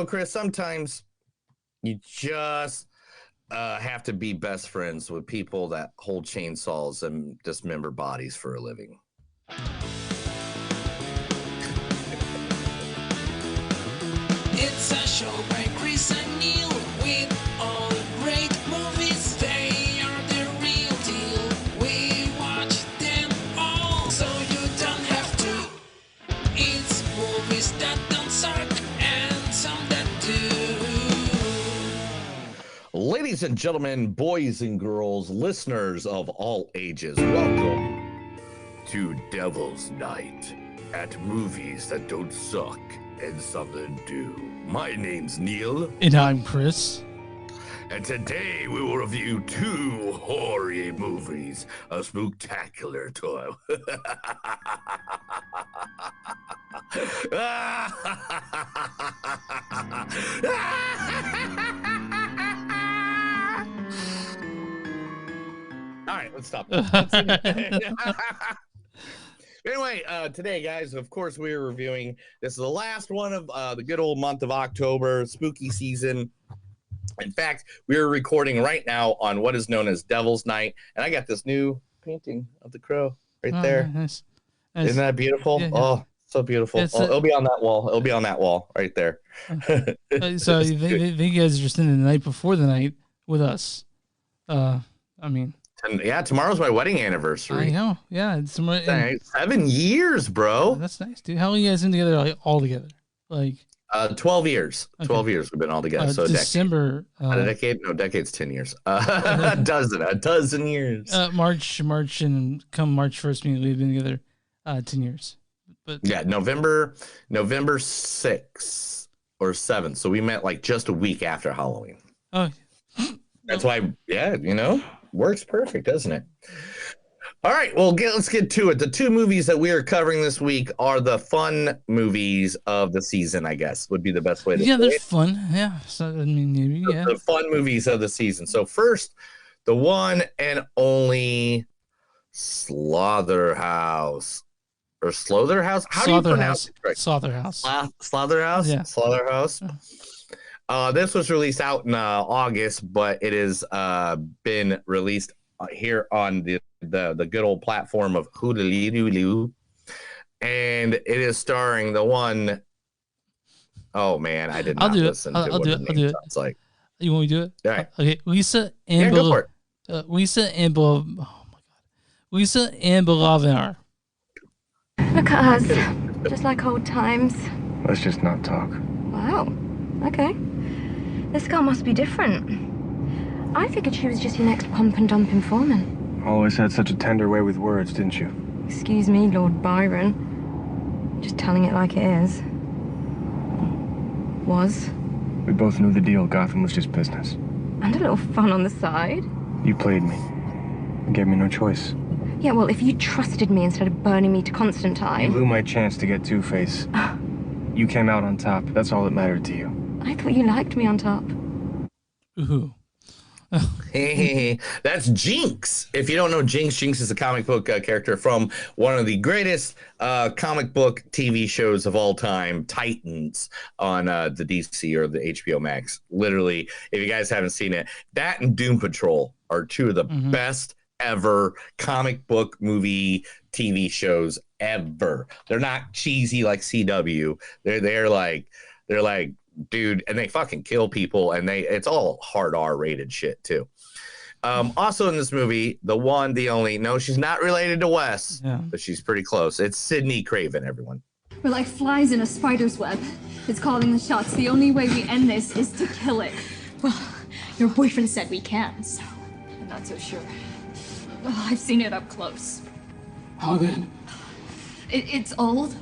Chris, sometimes you just have to be best friends with people that hold chainsaws and dismember bodies for a living. It's a show by Chris and Neil with all great movies. They are the real deal. We watch them all, so you don't have to. It's movies that don't suck and some that do. Ladies and gentlemen, boys and girls, listeners of all ages, welcome to Devil's Night at Movies That Don't Suck and Some That Do. My name's Neil. And I'm Chris. And today we will review two horror movies, a spooktacular toy. All right, let's stop. Anyway, today, guys, of course, we are reviewing. This is the last one of the good old month of October, spooky season. In fact, we are recording right now on what is known as Devil's Night, and I got this new painting of the crow right there. Nice. Isn't that beautiful? Yeah. Oh, so beautiful. It'll be on that wall. It'll be on that wall right there. So you guys are just in the night before the night with us. Yeah, tomorrow's my wedding anniversary. I know. Yeah, it's 7 years, bro. That's nice, dude. How long you guys been together? Like all together? 12 years. Okay. 12 years we've been all together. So December. A decade? No, decade's 10 years. A dozen years. March, and come March 1st, we've been together 10 years. But yeah, November 6th or 7th. So we met like just a week after Halloween. Oh, that's why. Yeah, works perfect, doesn't it? All right, well, let's get to it. The two movies that we are covering this week are the fun movies of the season, I guess, would be the best way to say it. Yeah, they're fun. Yeah. So, maybe, yeah. The fun movies of the season. So first, the one and only Slotherhouse. Or Slotherhouse? How do you pronounce it? Right? Slotherhouse. Slotherhouse? Yeah. Slotherhouse. This was released out in August, but it has been released here on the good old platform of Hulu, and it is starring the one. Oh man, I did not listen to what the name sounds like. You want me to do it? All right. Okay, Lisa Yeah, go for it. Lisa Ambelovinar. Look at us, just like old times. Let's just not talk. Wow. Okay. This girl must be different. I figured she was just your next pump and dump informant. Always had such a tender way with words, didn't you? Excuse me, Lord Byron. Just telling it like it is. Was. We both knew the deal. Gotham was just business. And a little fun on the side. You played me. You gave me no choice. Yeah, well, if you trusted me instead of burning me to Constantine... You blew my chance to get Two-Face. You came out on top. That's all that mattered to you. I thought you liked me on top. Ooh. Hey, that's Jinx. If you don't know Jinx is a comic book character from one of the greatest comic book TV shows of all time, Titans, on the DC or the HBO Max. Literally, if you guys haven't seen it, that and Doom Patrol are two of the best ever comic book movie TV shows ever. They're not cheesy like CW. They're like dude, and they fucking kill people, and it's all hard R rated shit too. Also in this movie, the one, the only, no, she's not related to Wes, but she's pretty close. It's Sydney Craven, everyone. We're like flies in a spider's web. It's calling the shots. The only way we end this is to kill it. Well, your boyfriend said we can, so I'm not so sure. Well, I've seen it up close. how then? It's old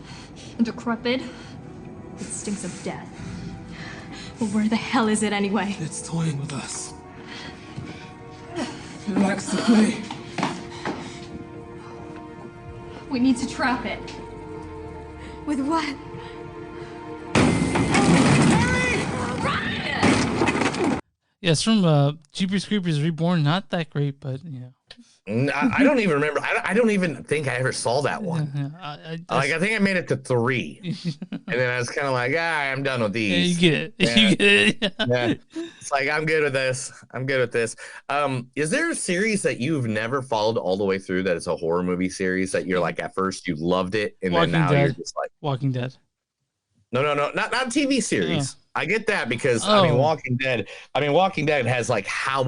and decrepit. It stinks of death. Well, where the hell is it anyway? It's toying with us. It likes to play. We need to trap it. With what? Yeah, it's from Jeepers Creepers Reborn. Not that great, but I don't even remember. I don't even think I ever saw that one. I I think I made it to 3, and then I was kind of like, I'm done with yeah, you these. get it. Yeah. You get it. Yeah. It's like I'm good with this. I'm good with this. Is there a series that you've never followed all the way through that is a horror movie series that you're like at first you loved it and Walking then now Dead. you're just like Walking Dead. no, not TV series. I get that because Oh. Walking Dead. Walking Dead has like how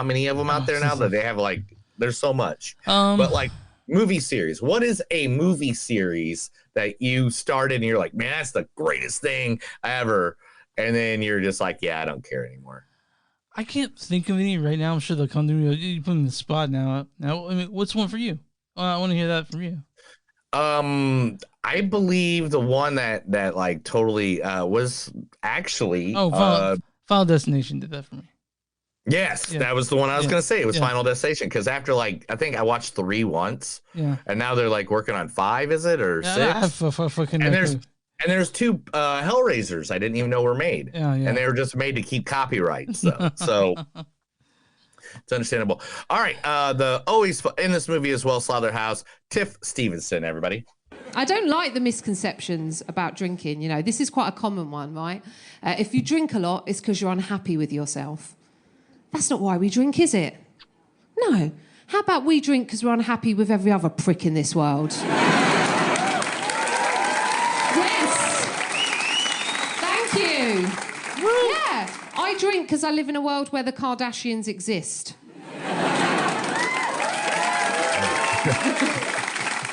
many of them out there now that they have like there's so much. But like movie series, what is a movie series that you started and you're like, man, that's the greatest thing ever, and then you're just like, yeah, I don't care anymore. I can't think of any right now. I'm sure they'll come to me. You put me in the spot now. Now, I mean, what's one for you? I want to hear that from you. I believe the one that like totally was actually Final Destination did that for me. Yes, that was the one I was gonna say. It was Final Destination because after like I think I watched 3 once, and now they're like working on 5. Is it or 6? And there's 2 Hellraisers I didn't even know were made, and they were just made to keep copyrights. So it's understandable. All right, the always in this movie as well, Slotherhouse, Tiff Stevenson, everybody. I don't like the misconceptions about drinking. You know, this is quite a common one, right? If you drink a lot, it's because you're unhappy with yourself. That's not why we drink, is it? No. How about we drink because we're unhappy with every other prick in this world? Yes. Thank you. Yeah. I drink because I live in a world where the Kardashians exist.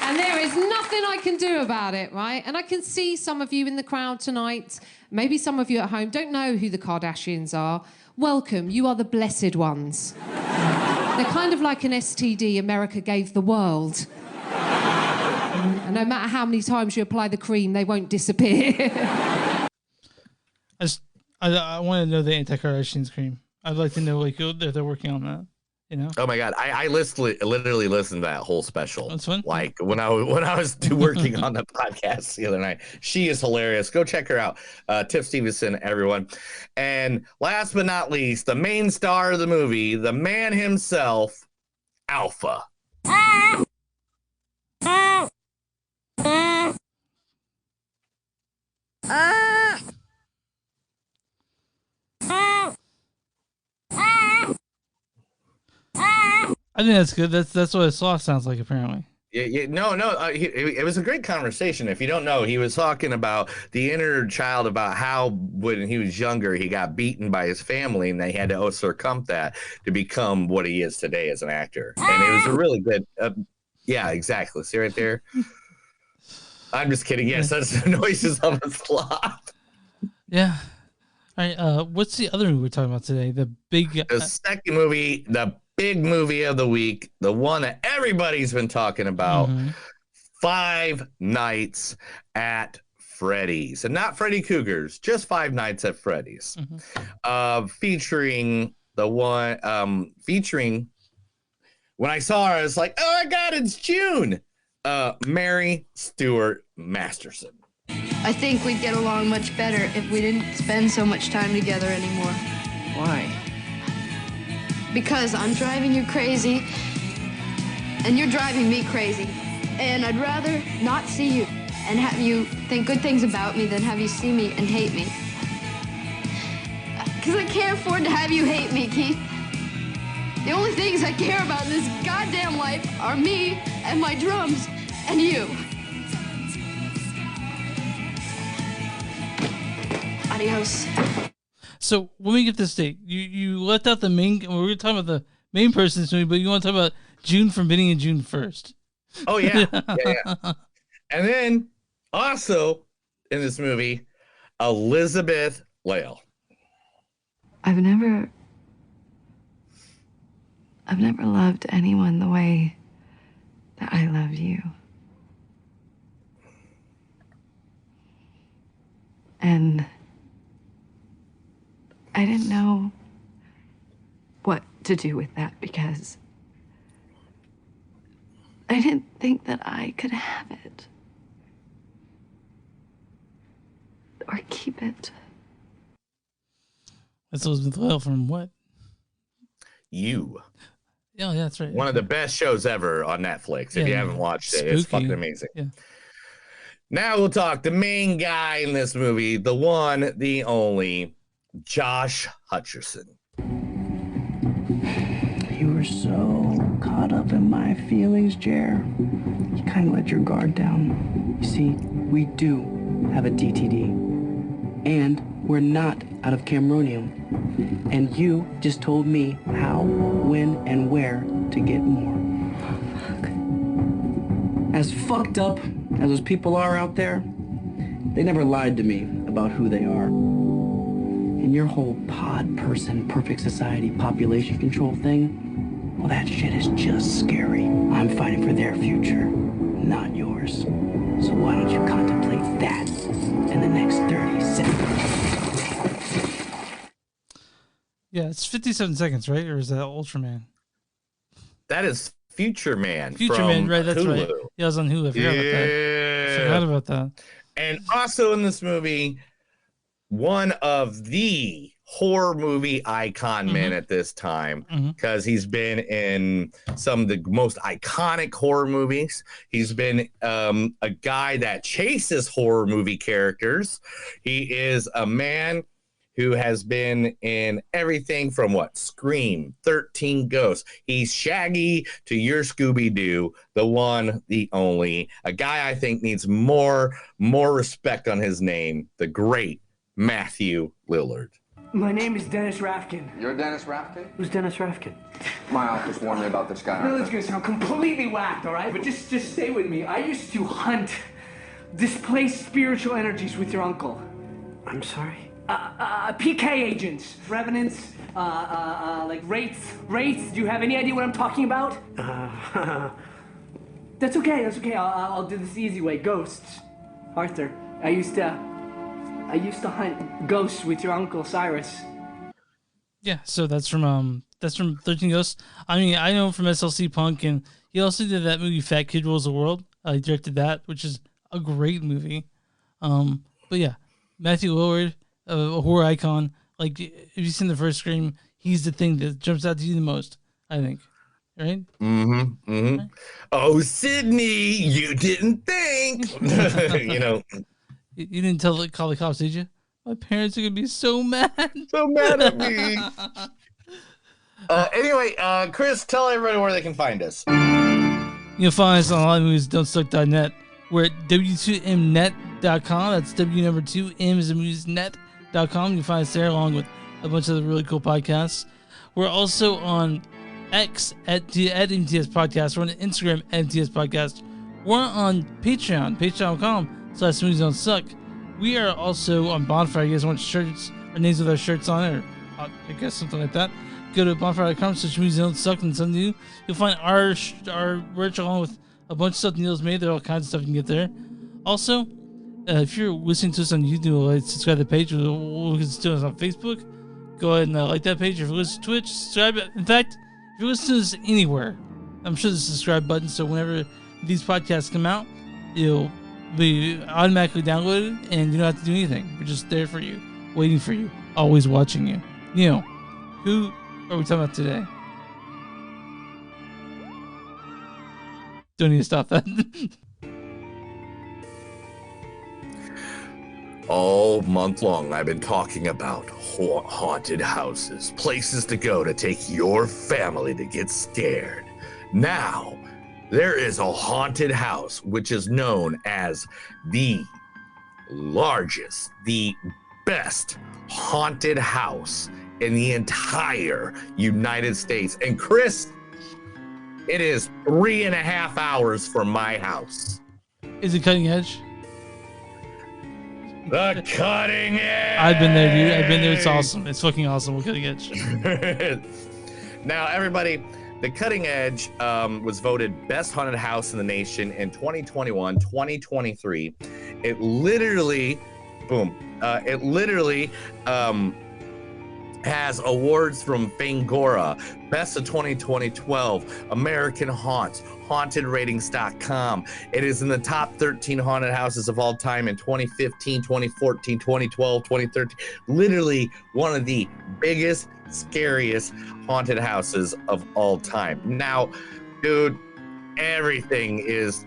And there is nothing I can do about it, right? And I can see some of you in the crowd tonight, maybe some of you at home, don't know who the Kardashians are. Welcome, you are the blessed ones. They're kind of like an STD America gave the world. And no matter how many times you apply the cream, they won't disappear. I want to know the anti-Kardashians cream. I'd like to know like if they're working on that. You know? Oh my God, I literally listened to that whole special. That's fun. Like when I was working on the podcast the other night. She is hilarious. Go check her out. Tiff Stevenson, everyone. And last but not least, the main star of the movie, the man himself, Alpha. I think that's good. That's what a sloth sounds like, apparently. No. It was a great conversation. If you don't know, he was talking about the inner child, about how when he was younger, he got beaten by his family, and they had to overcome that to become what he is today as an actor. And it was a really good. Yeah, exactly. See right there. I'm just kidding. Yes, that's the noises of a sloth. Yeah. All right. What's the other movie we're talking about today? The second movie, the big movie of the week, the one that everybody's been talking about, Five Nights at Freddy's. And not Freddy Cougars, just Five Nights at Freddy's. Featuring when I saw her, I was like, oh my God, it's June. Mary Stuart Masterson. I think we'd get along much better if we didn't spend so much time together anymore. Why? Because I'm driving you crazy, and you're driving me crazy. And I'd rather not see you and have you think good things about me than have you see me and hate me. Because I can't afford to have you hate me, Keith. The only things I care about in this goddamn life are me and my drums and you. Adios. So when we get this date, you left out the main. We were talking about the main person's movie, but you want to talk about June from Benny and June first. Oh yeah. And then also in this movie, Elizabeth Lale. I've never loved anyone the way that I love you. And I didn't know what to do with that because I didn't think that I could have it or keep it. That's Elizabeth Lale from what? You. Yeah, that's right. One of the best shows ever on Netflix. If you haven't watched it, it's fucking amazing. Yeah. Now we'll talk the main guy in this movie, the one, the only, Josh Hutcherson. You were so caught up in my feelings, Jer. You kind of let your guard down. You see, we do have a DTD, and we're not out of Cameronium. And you just told me how, when, and where to get more. As fucked up as those people are out there, they never lied to me about who they are. And your whole pod person, perfect society, population control thing, well, that shit is just scary. I'm fighting for their future, not yours. So why don't you contemplate that in the next 30 seconds? Yeah, it's 57 seconds, right? Or is that Ultraman? That is Future Man. Future from Man, right? That's Hulu. right. Yeah, I was on Hulu. I forgot about that. And also in this movie, one of the horror movie icon men at this time, because he's been in some of the most iconic horror movies. He's been a guy that chases horror movie characters. He is a man who has been in everything from Scream, 13 Ghosts. He's Shaggy to your Scooby-Doo, the one, the only. A guy I think needs more respect on his name, the great Matthew Lillard. My name is Dennis Rafkin. You're Dennis Rafkin? Who's Dennis Rafkin? My office warned me about this guy. I know it's gonna sound completely whacked, all right? But just stay with me. I used to hunt displaced spiritual energies with your uncle. I'm sorry? PK agents, revenants, like wraiths. Wraiths, do you have any idea what I'm talking about? That's okay. I'll do this the easy way. Ghosts. Arthur, I used to hunt ghosts with your uncle Cyrus. Yeah, so that's from 13 Ghosts. I mean, I know him from SLC Punk, and he also did that movie Fat Kid Rules the World. He directed that, which is a great movie. But yeah, Matthew Lillard, a horror icon. Like, if you've seen the first Scream, he's the thing that jumps out to you the most, I think. Right? Right? Oh, Sydney, you didn't think. You know. You didn't call the cops, did you? My parents are going to be so mad. So mad at me. Anyway, Chris, tell everybody where they can find us. You can find us on onlinemovies.don'tsuck.net. We're at w2mnet.com. That's W2M is the movies net.com. You can find us there along with a bunch of the really cool podcasts. We're also on X at MTS Podcast. We're on Instagram at MTS Podcast. We're on Patreon, patreon.com/movies don't suck. We are also on Bonfire. You guys want shirts or names with our shirts on it, or I guess something like that. Go to bonfire.com/movies don't suck and something new. You'll find our merch along with a bunch of stuff Neil's made. There are all kinds of stuff you can get there. Also, if you're listening to us on YouTube, subscribe to the page. We'll listen to us on Facebook. Go ahead and like that page. If you listen to Twitch, subscribe. In fact, if you listen to us anywhere, I'm sure there's a subscribe button. So whenever these podcasts come out, you'll be automatically downloaded, and you don't have to do anything. We're just there for you, waiting for you, always watching you. Neil, who are we talking about today? Don't need to stop that. All month long, I've been talking about haunted houses, places to go to take your family to get scared. Now, there is a haunted house, which is known as the largest, the best haunted house in the entire United States. And Chris, it is 3.5 hours from my house. Is it Cutting Edge? The Cutting Edge! I've been there, dude. I've been there. It's awesome. It's fucking awesome. We're Cutting Edge. Now, everybody, The Cutting Edge was voted best haunted house in the nation in 2021, 2023. It literally has awards from Bangora, Best of 2012, American Haunts, HauntedRatings.com. It is in the top 13 haunted houses of all time in 2015, 2014, 2012, 2013. Literally one of the biggest, scariest haunted houses of all time. Now, dude, everything is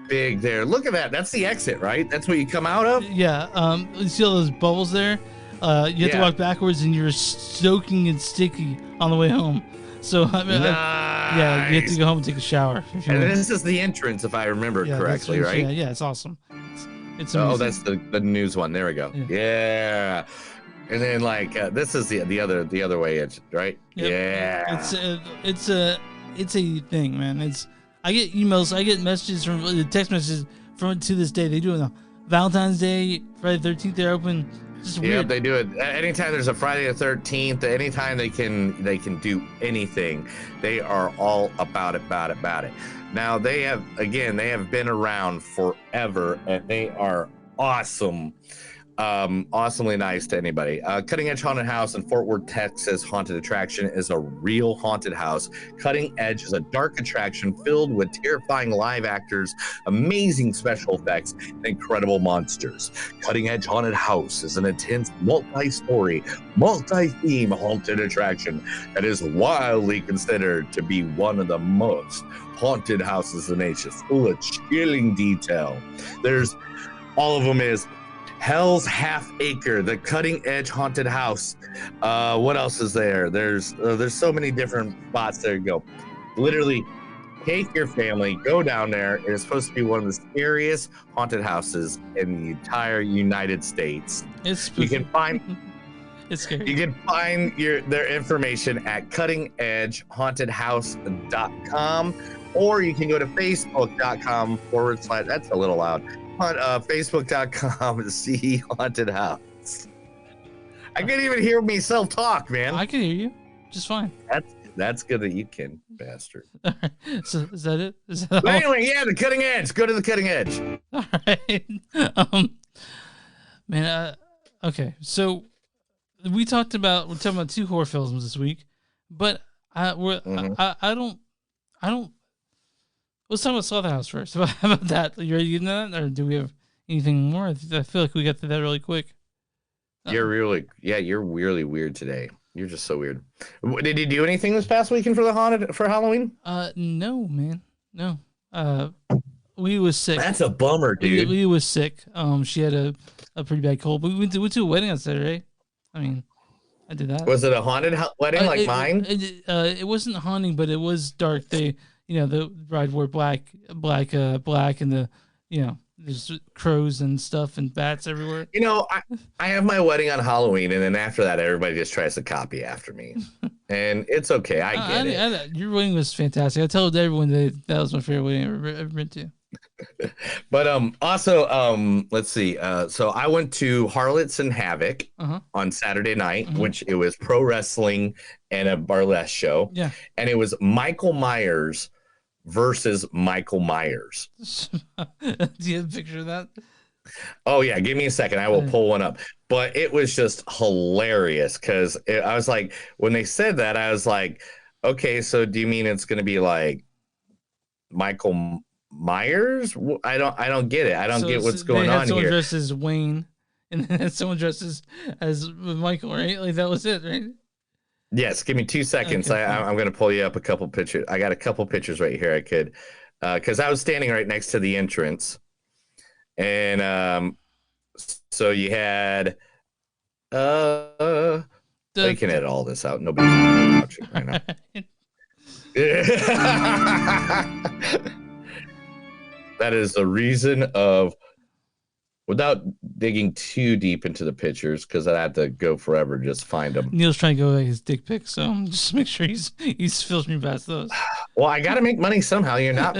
big there. Look at that. That's the exit, right? That's what you come out of? Yeah. You see all those bubbles there? You have to walk backwards, and you're soaking and sticky on the way home. So I mean, yeah, you have to go home and take a shower. And this is the entrance, if I remember correctly, right? Yeah, it's awesome. It's oh, amazing. that's the news one. There we go. Yeah. And then like this is the other way, right? Yep. Yeah. It's a thing, man. I get emails, I get messages from text messages from to this day. They do it on Valentine's Day, Friday the 13th. They're open. It's weird. Yeah, they do it anytime there's a Friday the 13th. Anytime they can do anything, they are all about it. Now they have been around forever, and they are awesome. Awesomely nice to anybody. Cutting Edge Haunted House in Fort Worth, Texas haunted attraction is a real haunted house. Cutting Edge is a dark attraction filled with terrifying live actors, amazing special effects, and incredible monsters. Cutting Edge Haunted House is an intense, multi-story, multi-theme haunted attraction that is widely considered to be one of the most haunted houses in the nation, full of chilling detail. There's all of them is Hell's Half Acre, the Cutting Edge Haunted House. What else is there? There's so many different spots there to go. Literally, take your family, go down there. It is supposed to be one of the scariest haunted houses in the entire United States. You can find it's scary. You can find their information at cuttingedgehauntedhouse.com, or you can go to facebook.com/ that's a little loud. Facebook.com to see haunted house. I can't even hear myself talk, man. I can hear you just fine. That's good that you can, bastard. All right. So is that it? Is that but anyway, yeah, the Cutting Edge. Go to the Cutting Edge. All right. Man. Okay. So we're talking about two horror films this week, but I don't. Let's talk about Slotherhouse first. How about that? You ready to get into that, or do we have anything more? I feel like we got through that really quick. You're really weird today. You're just so weird. Did you do anything this past weekend for Halloween? No, man, no. We was sick. That's a bummer, dude. We was sick. She had a pretty bad cold. But we went to a wedding on Saturday. I mean, I did that. Was it a haunted wedding like mine? It wasn't haunting, but it was dark. The bride wore black, and there's crows and stuff and bats everywhere. I have my wedding on Halloween, and then after that, everybody just tries to copy after me, and it's okay. I get it. Your wedding was fantastic. I told everyone that was my favorite wedding I've ever been to. But also let's see. So I went to Harlots and Havoc on Saturday night, which it was pro wrestling and a burlesque show. Yeah, and it was Michael Myers versus Michael Myers. Do you have a picture of that? Oh yeah, give me a second. I will pull one up. But it was just hilarious because I was like, when they said that, I was like, okay, so do you mean it's going to be like Michael Myers? I don't get it. I don't get what's going on someone here. Dressed as Wayne, and then someone dressed as Michael, right? Like that was it, right? Yes, give me 2 seconds. Okay. I'm going to pull you up a couple pictures. I got a couple pictures right here. I could, because I was standing right next to the entrance, and so you had. You can edit all this out. Nobody's watching right now. That is the reason of. Without digging too deep into the pictures, because I had to go forever just find them. Neil's trying to go his dick pics, so just make sure he's filtering past those. Well, I got to make money somehow. You're not.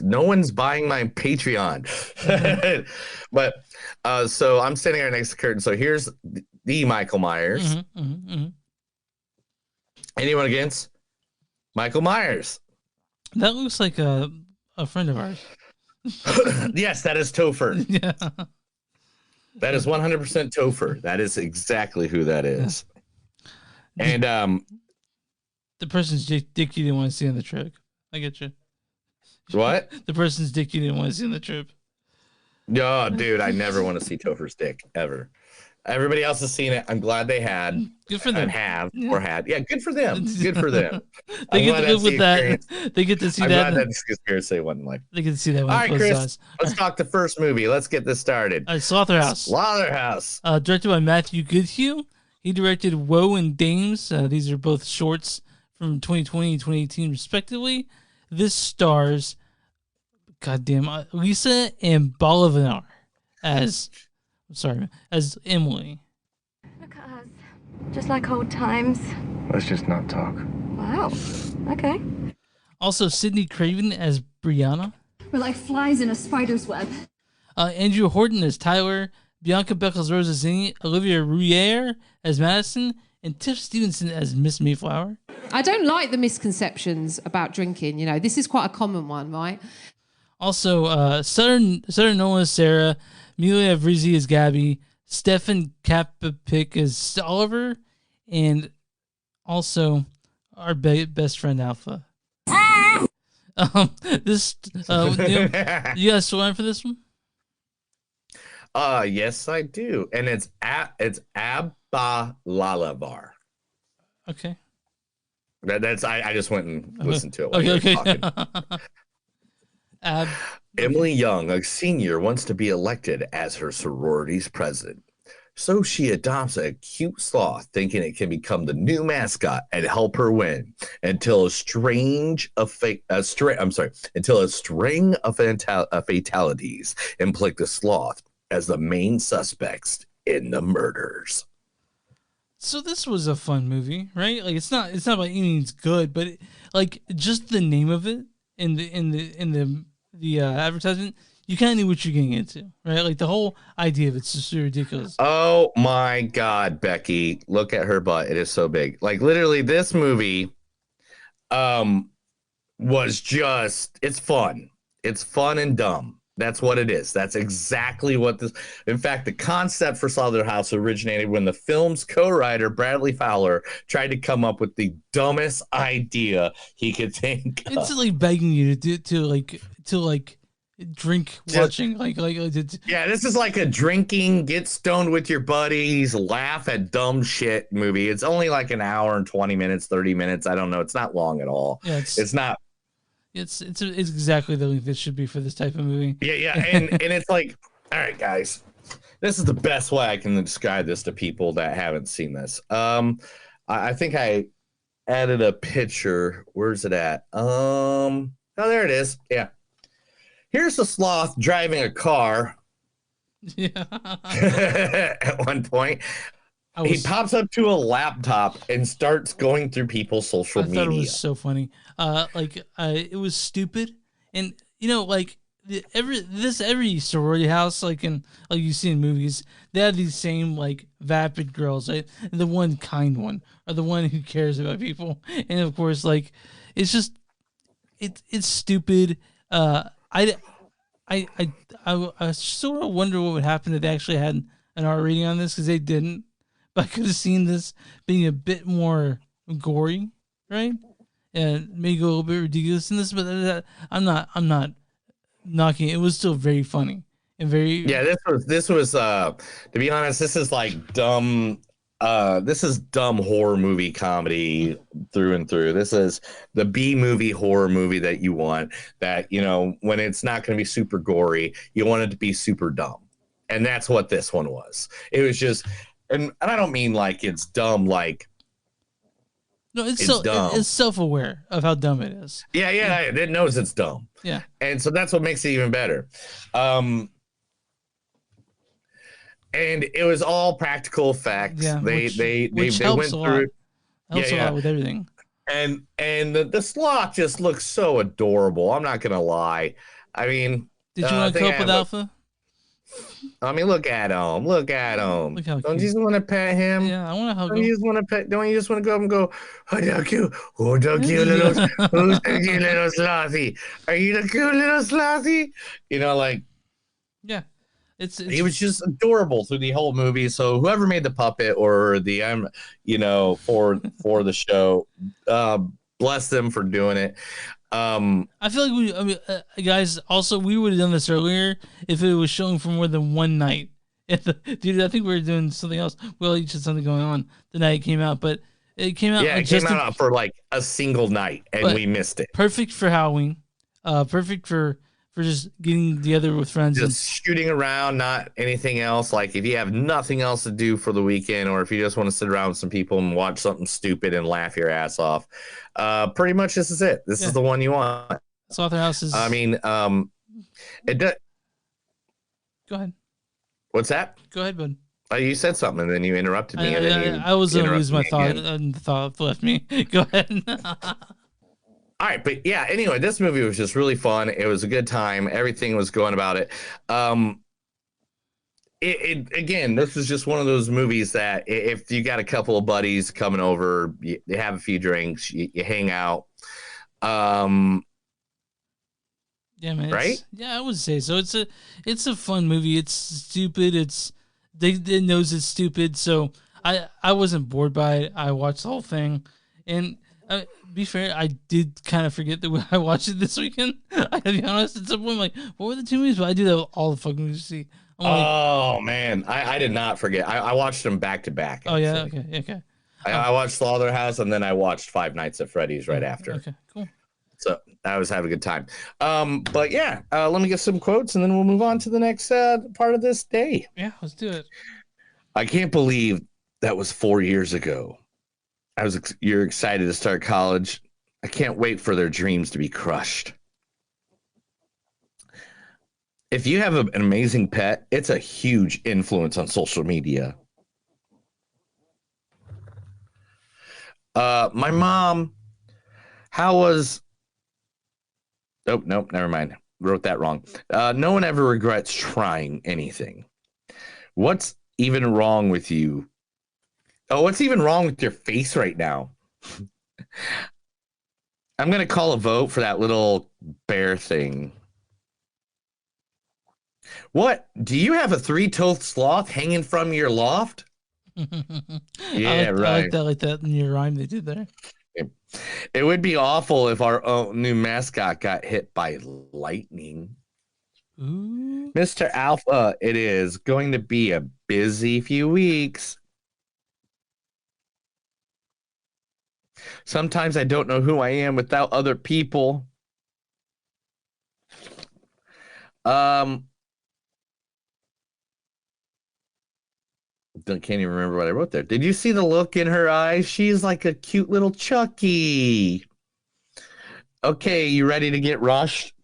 No one's buying my Patreon. But so I'm standing right next to the curtain. So here's the Michael Myers. Anyone against Michael Myers? That looks like a friend of ours. Yes, that is Topher. Yeah. That is 100% Topher. That is exactly who that is. And the person's dick you didn't want to see on the trip. I get you. what? The person's dick you didn't want to see on the trip. No, dude, I never want to see Topher's dick ever. Everybody else has seen it. I'm glad they had. Good for them. And have or had. Yeah, good for them. Good for them. They get to live with that. They get to see I'm that. glad that's the experience they wasn't like. They get to see that. All right, Chris. Let's talk the first movie. Let's get this started. Slotherhouse. Slotherhouse. Directed by Matthew Goodhue. He directed Woe and Dames. These are both shorts from 2020 and 2018, respectively. This stars, goddamn, Lisa and Bolivar as Emily. Look at us. Just like old times. Let's just not talk. Wow. Okay. Also, Sydney Craven as Brianna. We're like flies in a spider's web. Andrew Horton as Tyler. Bianca Beckles-Rose as Zinni. Olivia Rouillère as Madison. And Tiff Stevenson as Miss Mayflower. I don't like the misconceptions about drinking. You know, this is quite a common one, right? Also, Southern Nolan as Sarah. Amelia Vrizzi as Gabby. Stefan Kapapic as Oliver. And also our best friend Alpha. This you guys still on for this one? Yes, I do. And it's Abba Lalavar. Okay. That's I just went and listened to it. Okay. Emily Young, a senior, wants to be elected as her sorority's president. So she adopts a cute sloth, thinking it can become the new mascot and help her win. Until a string of fatalities implique the sloth as the main suspects in the murders. So this was a fun movie, right? Like it's not by any means good, but like just the name of it in the advertisement, you kind of knew what you're getting into, right? Like the whole idea of it's just so ridiculous. Oh my God, Becky, look at her butt. It is so big. Like literally this movie was just, it's fun. It's fun and dumb. That's what it is. That's exactly what this. In fact, the concept for Slotherhouse originated when the film's co-writer Bradley Fowler tried to come up with the dumbest idea he could think. It's like begging you to drink watching yeah, this is like a drinking, get stoned with your buddies, laugh at dumb shit movie. It's only like an hour and 20 minutes, 30 minutes. I don't know. It's not long at all. Yeah, it's not. It's exactly the length it should be for this type of movie. Yeah, and it's like, all right, guys, this is the best way I can describe this to people that haven't seen this. I think I added a picture. Where's it at? Oh, there it is. Yeah, here's the sloth driving a car. Yeah. At one point. He pops up to a laptop and starts going through people's social media. I thought it was so funny. It was stupid, and you know, like every sorority house, like you see in movies, they have these same like vapid girls, right? And the one kind one, or the one who cares about people, and of course, like it's just it's stupid. I sort of wonder what would happen if they actually had an R rating on this, because they didn't. But I could have seen this being a bit more gory, right? And maybe go a little bit ridiculous in this, but I'm not knocking it. It was still very funny and very. Yeah, this was to be honest, this is like dumb. This is dumb horror movie comedy through and through. This is the B movie horror movie that you want. That, you know, when it's not going to be super gory, you want it to be super dumb, and that's what this one was. It was just. And I don't mean like it's dumb, like no, it's dumb. It's self-aware of how dumb it is. Yeah, it knows it's dumb. Yeah, and so that's what makes it even better. And it was all practical effects. Yeah, they went through. Helps a lot with everything. And the sloth just looks so adorable. I'm not gonna lie. I mean, did you want to cope with Alpha? I mean, look at him. Look at him. Look how don't you just want to pet him? Yeah, I want to hug him. Don't you just want to go up and go, oh, the cute little, who's the cute little slothy? Are you the cute little slothy? You know, like. Yeah. He was just adorable through the whole movie. So whoever made the puppet or the for the show, bless them for doing it. I feel like guys, also we would have done this earlier if it was showing for more than one night. Dude, I think we were doing something else. Well, each had something going on the night it came out, but it came out. Yeah, it came out for like a single night, and we missed it. Perfect for Halloween. Perfect for just getting together with friends. Just shooting around, not anything else. Like if you have nothing else to do for the weekend, or if you just want to sit around with some people and watch something stupid and laugh your ass off, pretty much this is it. This is the one you want. Slotherhouse is. I mean, it does. Go ahead. What's that? Go ahead, bud. You said something and then you interrupted me. I was going to lose my thought and the thought left me. Go ahead. All right. But yeah, anyway, this movie was just really fun. It was a good time. Everything was going about it. Again, this is just one of those movies that if you got a couple of buddies coming over, you have a few drinks, you hang out. Yeah, man. Right? Yeah, I would say so. It's a fun movie. It's stupid. It knows it's stupid. So I wasn't bored by it. I watched the whole thing, and be fair, I did kind of forget that I watched it this weekend. I gotta be honest. At some point, I'm like, what were the two movies? But I do that with all the fucking movies you see. Oh man, I did not forget. I watched them back to back. Oh yeah, okay. I watched Slotherhouse and then I watched Five Nights at Freddy's right after. Okay, cool. So I was having a good time. But yeah, let me get some quotes and then we'll move on to the next part of this day. Yeah, let's do it. I can't believe that was 4 years ago. You're excited to start college. I can't wait for their dreams to be crushed. If you have an amazing pet, it's a huge influence on social media. My mom, Oh, nope, never mind. Wrote that wrong. No one ever regrets trying anything. What's even wrong with you? Oh, what's even wrong with your face right now? I'm going to call a vote for that little bear thing. What? Do you have a three-toed sloth hanging from your loft? Yeah, right. I like that in your rhyme they did there. It would be awful if our new mascot got hit by lightning. Ooh. Mr. Alpha, it is going to be a busy few weeks. Sometimes I don't know who I am without other people. Can't even remember what I wrote there. Did you see the look in her eyes? She's like a cute little Chucky. Okay, you ready to get rushed?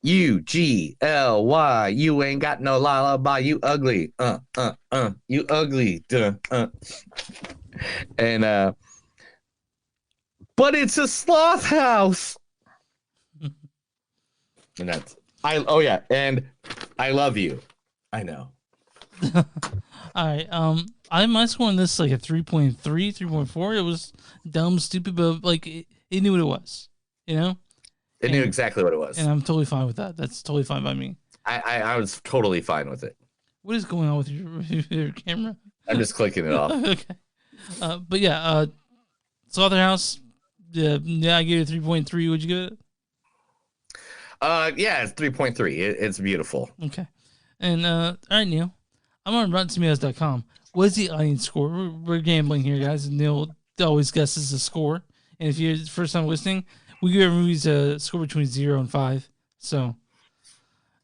UGLY. You ain't got no lullaby. You ugly. You ugly. And but it's a sloth house. And that's and I love you. I know. All right. My score on this like a 3.3, 3.4. It was dumb, stupid, but like it knew what it was. You know? It knew exactly what it was. And I'm totally fine with that. That's totally fine by me. I was totally fine with it. What is going on with your camera? I'm just clicking it off. Okay. But yeah, Slotherhouse. Yeah, I gave it a 3.3. Would you give it? Yeah, it's 3.3. It's beautiful. Okay. And all right, Neil. I'm on RottenTomatoes.com. What is the audience score? We're gambling here, guys. And Neil always guesses the score. And if you're the first time listening, we give our movies a score between 0 and 5. So,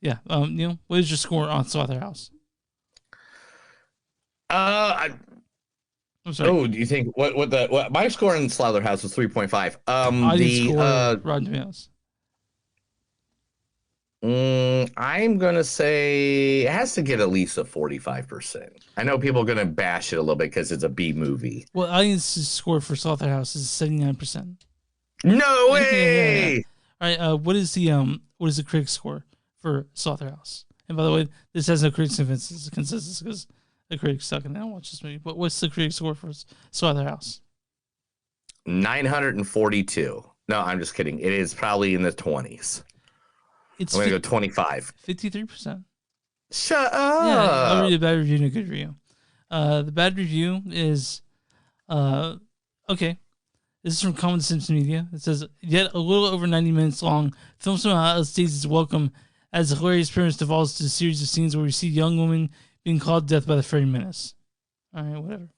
yeah. Neil, what is your score on Slotherhouse? I'm sorry. Oh, do you think what my score in Slotherhouse was 3.5? Audience score, Rotten Tomatoes. I'm gonna say it has to get at least a 45%. I know people are gonna bash it a little bit because it's a B movie. Well, audience score for Slotherhouse is 79%. No way! Yeah. All right. What is the critic score for Slotherhouse? And by the way, this has no critics consensus because the critics suck and I don't watch this movie. But what's the critic score for Slotherhouse? 942. No, I'm just kidding. It is probably in the 20s. I'm gonna go 25. 53%. Shut Yeah, I'll up. read a bad review and a good review. The bad review is okay. This is from Common Sense Media. It says, yet a little over 90 minutes long, film somehow outstays its welcome as the hilarious premise devolves to a series of scenes where we see young women being called to death by the Freddy menace. All right, whatever.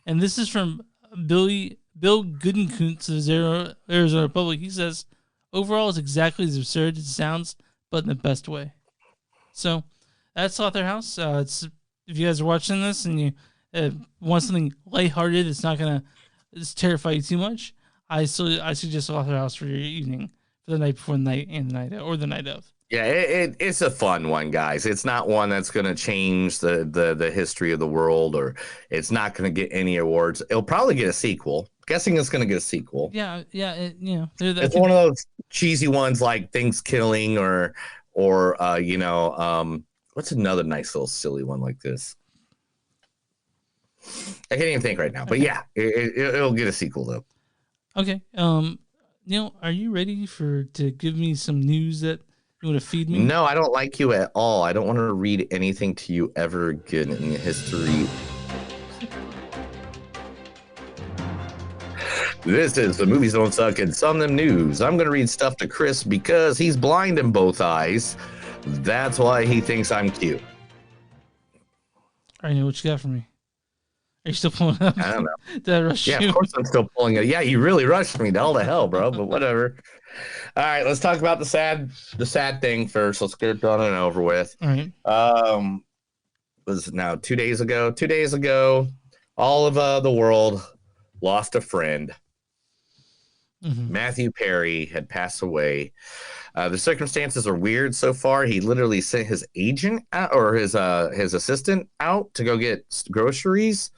And this is from Bill Goodenkuntz of the Arizona Republic. He says, overall, it's exactly as absurd as it sounds, but in the best way. So, that's Slotherhouse. It's if you guys are watching this and you want something lighthearted, it's not gonna terrify you too much. I suggest Slotherhouse for your evening, for the night before the night and the night or the night of. Yeah, it's a fun one, guys. It's not one that's going to change the history of the world, or it's not going to get any awards. It'll probably get a sequel. Guessing it's going to get a sequel. Yeah. It's one of those cheesy ones like Thanksgiving or what's another nice little silly one like this? I can't even think right now, but yeah, it'll get a sequel though. Okay. Neil, are you ready to give me some news that you want to feed me? No, I don't like you at all. I don't want to read anything to you ever again in history. This is the Movies Don't Suck and Some of Them News. I'm going to read stuff to Chris because he's blind in both eyes. That's why he thinks I'm cute. I know what you got for me. Are you still pulling up? I don't know. Did I rush you? Yeah, of course I'm still pulling it. Yeah, you really rushed me to all the hell, bro, but whatever. All right, let's talk about the sad thing first. Let's get it done and over with. All right. Was it now 2 days ago? 2 days ago, all of the world lost a friend. Mm-hmm. Matthew Perry had passed away. The circumstances are weird so far. He literally sent his agent out, or his assistant out to go get groceries,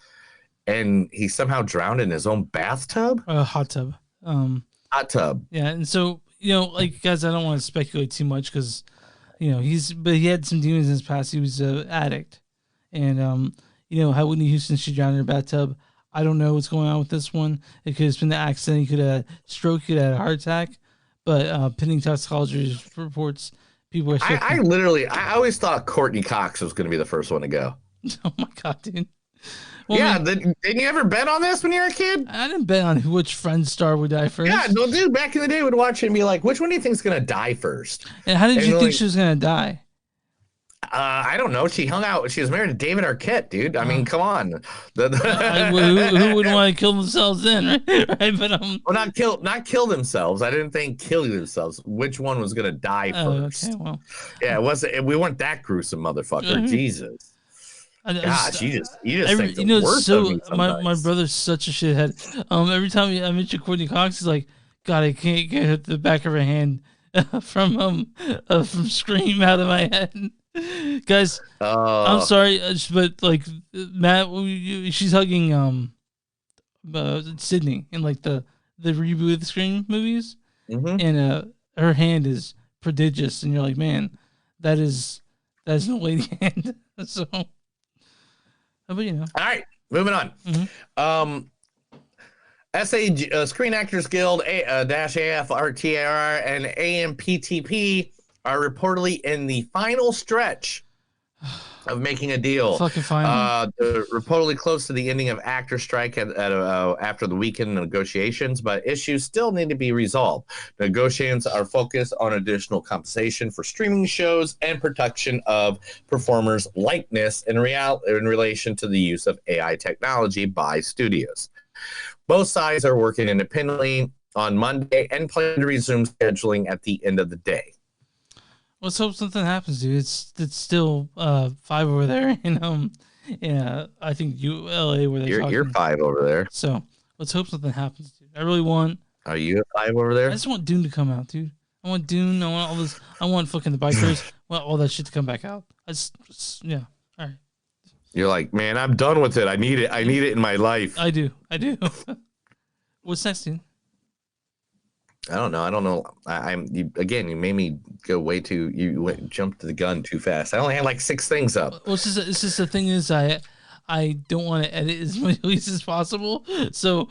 and he somehow drowned in his own bathtub. Hot tub. Hot tub. Yeah, and so like guys, I don't want to speculate too much because he had some demons in his past. He was an addict, and how Whitney Houston, she drowned in her bathtub. I don't know what's going on with this one. It could have been the accident. He could have had a stroke. He could have had a heart attack. But pending toxicology reports, people are. I always thought Courtney Cox was going to be the first one to go. Oh my god, dude! Well, yeah, didn't you ever bet on this when you were a kid? I didn't bet on which friend star would die first. Yeah, no, dude. Back in the day, would watch it and be like, "Which one do you think's going to die first?" And how did you think she was going to die? I don't know. She hung out. She was married to David Arquette, dude. I mean, come on. Who would want to kill themselves then, right? But well, not kill themselves. I didn't think killing themselves. Which one was gonna die first? Okay, well, yeah, it wasn't. We weren't that gruesome, motherfucker. Jesus. Gosh, you just think the worst of me sometimes. My brother's such a shithead. Every time I mention Courtney Cox, he's like, God, I can't get the back of her hand from Scream out of my head. Guys, I'm sorry, but like Matt, she's hugging Sydney in like the reboot of the Scream movies, and her hand is prodigious, and you're like, man, that is no lady hand. So, but All right, moving on. Screen Actors Guild, AFRTR, and AMPTP are reportedly in the final stretch of making a deal. Fucking final. They're reportedly close to the ending of actor strike after the weekend negotiations, but issues still need to be resolved. Negotiations are focused on additional compensation for streaming shows and protection of performers' likeness in relation to the use of AI technology by studios. Both sides are working independently on Monday and plan to resume scheduling at the end of the day. Let's hope something happens, dude. It's still 5 over there, and I think ULA where you're 5 over there. So let's hope something happens, dude. I really want. Are you at 5 over there? I just want Dune to come out, dude. I want Dune. I want all this. I want fucking the bikers. I want all that shit to come back out. Yeah. All right. You're like, man, I'm done with it. I need it. I need it in my life. I do. What's next, dude? I don't know. You made me go way too. You jumped to the gun too fast. I only had like 6 things up. Well, it's just the thing is, I don't want to edit as much as possible. So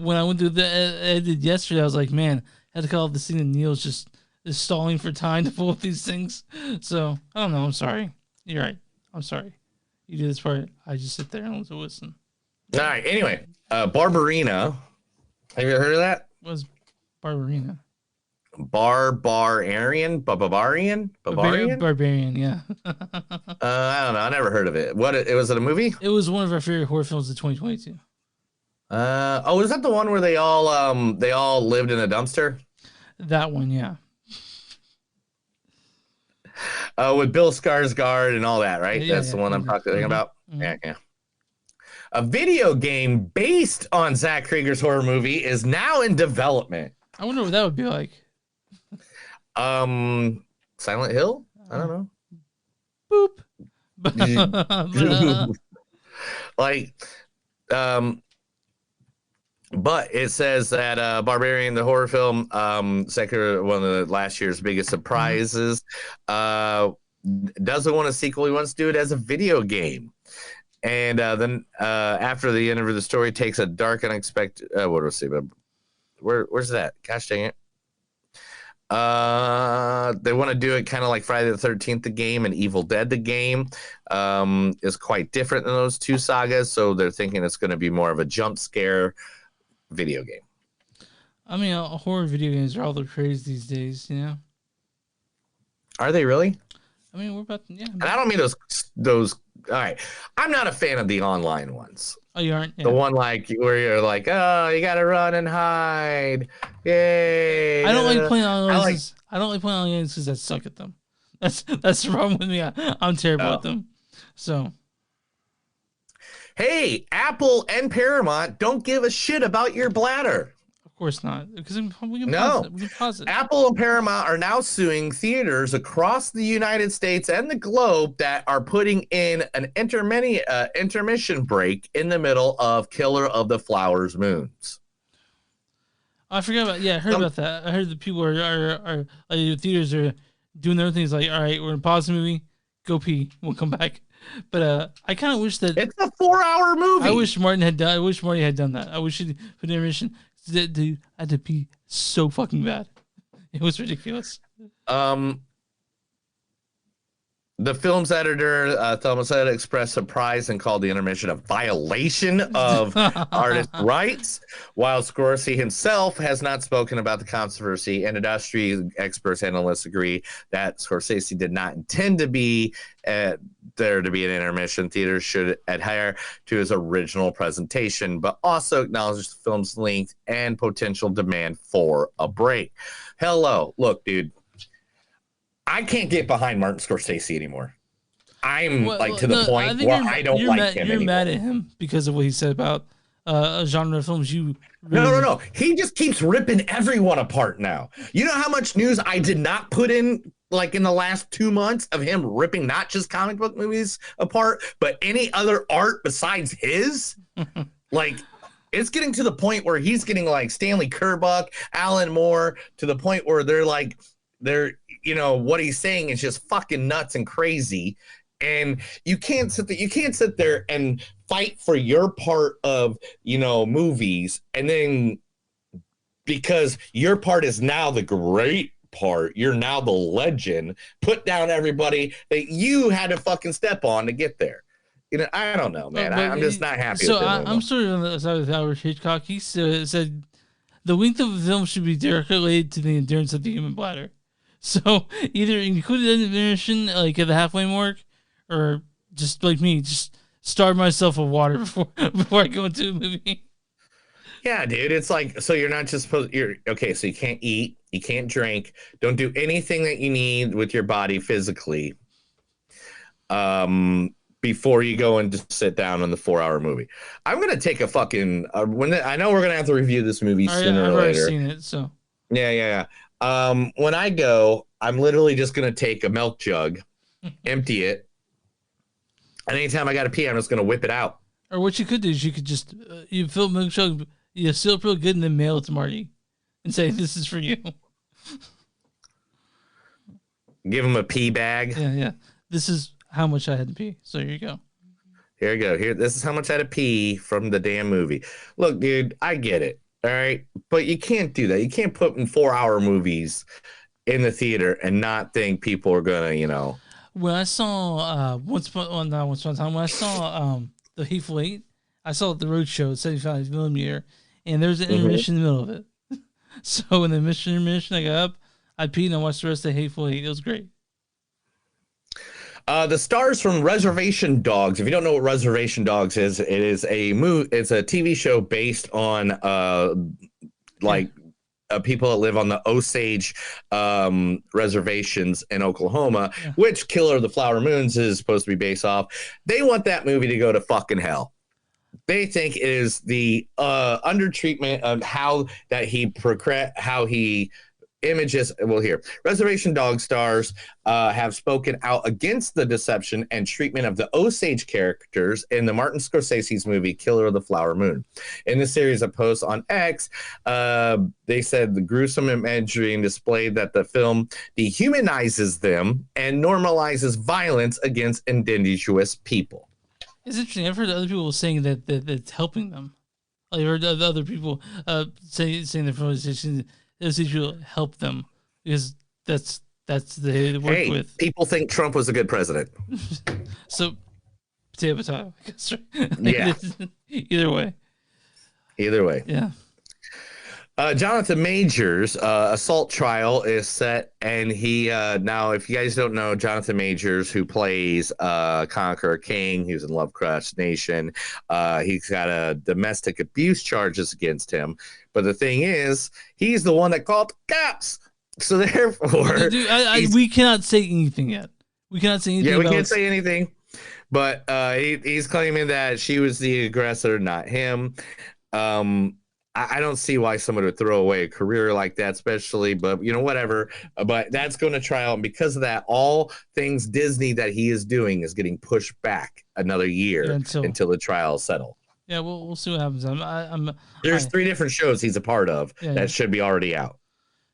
when I went through the edit yesterday, I was like, man, I had to call the scene, and Neil's just is stalling for time to pull up these things. So I don't know. I'm sorry. You're right. I'm sorry. You do this part. I just sit there and listen. All right. Anyway, Barbarina. Have you heard of that? What's Barbarina? Barbarian? Barbarian, yeah. I don't know. I never heard of it. Was it a movie? It was one of our favorite horror films of 2022. Is that the one where they all lived in a dumpster? That one, yeah. With Bill Skarsgård and all that, right? Yeah, That's the one I'm talking about. Mm-hmm. Yeah. A video game based on Zach Krieger's horror movie is now in development. I wonder what that would be like. Silent Hill? I don't know. Boop. But it says that Barbarian, the horror film, Zach Krieger, one of the last year's biggest surprises, doesn't want a sequel. He wants to do it as a video game. And then after the end of the story takes a dark, unexpected. What do I say? Where's that? Gosh dang it! They want to do it kind of like Friday the 13th, the game, and Evil Dead, the game, is quite different than those two sagas. So they're thinking it's going to be more of a jump scare video game. I mean, horror video games are all the craze these days, you know? Are they really? I mean, we're about to, yeah. And I don't mean those. All right, I'm not a fan of the online ones. Oh, you aren't? Yeah. The one like where you're like, oh, you gotta run and hide. Yay! I don't like playing online games. I don't like playing online games because I suck at them. That's the problem with me. I'm terrible at them. So, hey, Apple and Paramount don't give a shit about your bladder. Of course not, because we can pause it. Apple and Paramount are now suing theaters across the United States and the globe that are putting in an intermission break in the middle of Killer of the Flowers Moons. I forgot about. Yeah, I heard about that. I heard that people are like theaters are doing their things. Like, all right, we're gonna pause the movie, go pee, we'll come back. But I kind of wish that it's a 4-hour movie. I wish Marty had done that. I wish he'd put intermission. Dude, I had to pee so fucking bad. It was ridiculous. The film's editor, Thomas Ed, expressed surprise and called the intermission a violation of artist rights, while Scorsese himself has not spoken about the controversy, and industry experts and analysts agree that Scorsese did not intend to be there to be an intermission. Theaters should adhere to his original presentation, but also acknowledge the film's length and potential demand for a break. Hello. Look, dude. I can't get behind Martin Scorsese anymore. I'm to the point where I don't like him anymore. You're mad at him because of what he said about a genre of films you really No. He just keeps ripping everyone apart now. You know how much news I did not put in in the last 2 months of him ripping not just comic book movies apart, but any other art besides his? It's getting to the point where he's getting like Stanley Kubrick, Alan Moore, to the point where they're what he's saying is just fucking nuts and crazy. And you can't sit there and fight for your part of, movies. And then because your part is now the great part, you're now the legend, put down everybody that you had to fucking step on to get there. I don't know, man. I'm just not happy with it. I'm sort of on the side with Howard Hitchcock. He said the length of the film should be directly related to the endurance of the human bladder. So either include an intermission at the halfway mark, or just like me, just starve myself of water before I go into a movie. Yeah, dude. It's like, so you're not just supposed, so you can't eat, you can't drink, don't do anything that you need with your body physically before you go and just sit down on the 4-hour movie. I'm going to take a fucking, I know we're going to have to review this movie sooner or later. I've already seen it, so. Yeah. When I go, I'm literally just going to take a milk jug, empty it, and anytime I got to pee, I'm just going to whip it out. Or what you could do is you could just, you fill milk jug, you seal it real good, and then mail it to Marty and say, this is for you. Give him a pee bag. Yeah. This is how much I had to pee. So here you go. Here you go. This is how much I had to pee from the damn movie. Look, dude, I get it. All right. But you can't do that. You can't put in 4-hour movies in the theater and not think people are going to, when I saw not once upon a time, when I saw the Hateful Eight, I saw the road show at 75 millimeter, and there's an intermission in the middle of it. So in the intermission, I got up, I peed, and I watched the rest of Hateful Eight. It was great. The stars from Reservation Dogs. If you don't know what Reservation Dogs is, it is it's a TV show based on people that live on the Osage reservations in Oklahoma, which Killer of the Flower Moons is supposed to be based off. They want that movie to go to fucking hell. They think it is the undertreatment of how he images. Well, here, Reservation Dog stars have spoken out against the deception and treatment of the Osage characters in the Martin Scorsese's movie Killer of the Flower Moon. In the series of posts on X, they said the gruesome imagery displayed that the film dehumanizes them and normalizes violence against indigenous people. It's interesting. I've heard other people saying that it's helping them. I've heard other people saying that from those will help them because that's they work with. People think Trump was a good president. So, potato. Yeah. Either way. Yeah. Jonathan Majors' assault trial is set, and he now, if you guys don't know, Jonathan Majors, who plays Conqueror King, he was in Lovecraft Nation, he's got domestic abuse charges against him. But the thing is, he's the one that called the cops. So therefore, Dude, we cannot say anything yet. We cannot say anything. Yeah, we can't say anything. But he's claiming that she was the aggressor, not him. I don't see why someone would throw away a career like that, especially, but whatever. But that's going to trial. And because of that, all things Disney that he is doing is getting pushed back another year until the trials settle. Yeah, we'll see what happens. There's 3 different shows he's a part of that should be already out.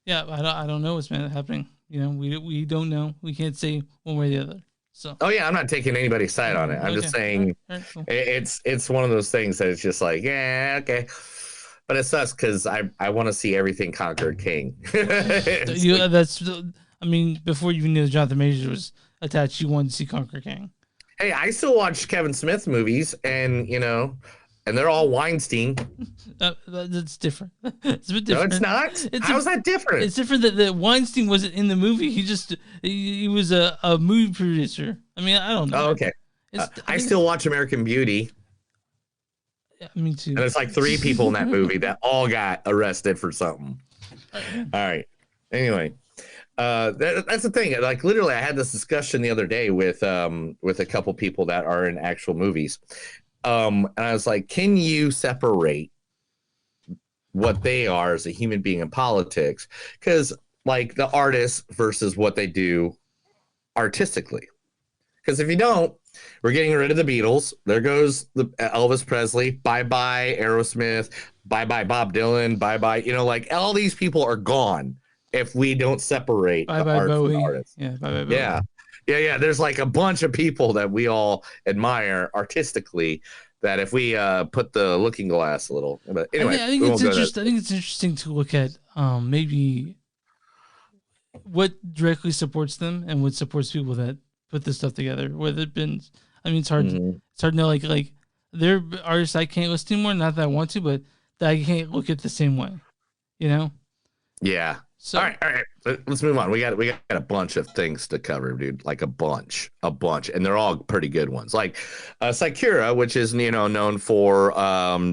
Yeah, I don't know what's happening. We don't know. We can't say one way or the other. So. Oh yeah, I'm not taking anybody's side on it. I'm just saying cool. It's one of those things that it's just like, yeah, okay. But it sucks because I want to see everything Conquer King. Before you even knew Jonathan Majors was attached, you wanted to see Conquer King. Hey, I still watch Kevin Smith movies, and they're all Weinstein. That's different. It's a bit different. No, it's not. How's that different? It's different that Weinstein wasn't in the movie. He was a movie producer. I don't know. Oh, okay. I still watch American Beauty. Yeah, me too. And there's like 3 people in that movie that all got arrested for something. All right. Anyway, that's the thing. Like literally, I had this discussion the other day with a couple people that are in actual movies. And I was like, can you separate what they are as a human being in politics? Because like the artists versus what they do artistically. Because if you don't, we're getting rid of the Beatles. There goes the Elvis Presley. Bye-bye Aerosmith. Bye-bye Bob Dylan. Bye-bye. Like all these people are gone if we don't separate the art from the artists. Yeah, bye-bye Bowie. Yeah. There's like a bunch of people that we all admire artistically that if we put the looking glass a little. But anyway, I think it's interesting. I think it's interesting to look at maybe what directly supports them and what supports people that put this stuff together. Whether it been, it's hard. It's hard to know. Like there are artists I can't listen to anymore. Not that I want to, but that I can't look at the same way. Yeah. So, all right. Let's move on. We got a bunch of things to cover, dude. Like a bunch, and they're all pretty good ones. Like Sakura, which is known for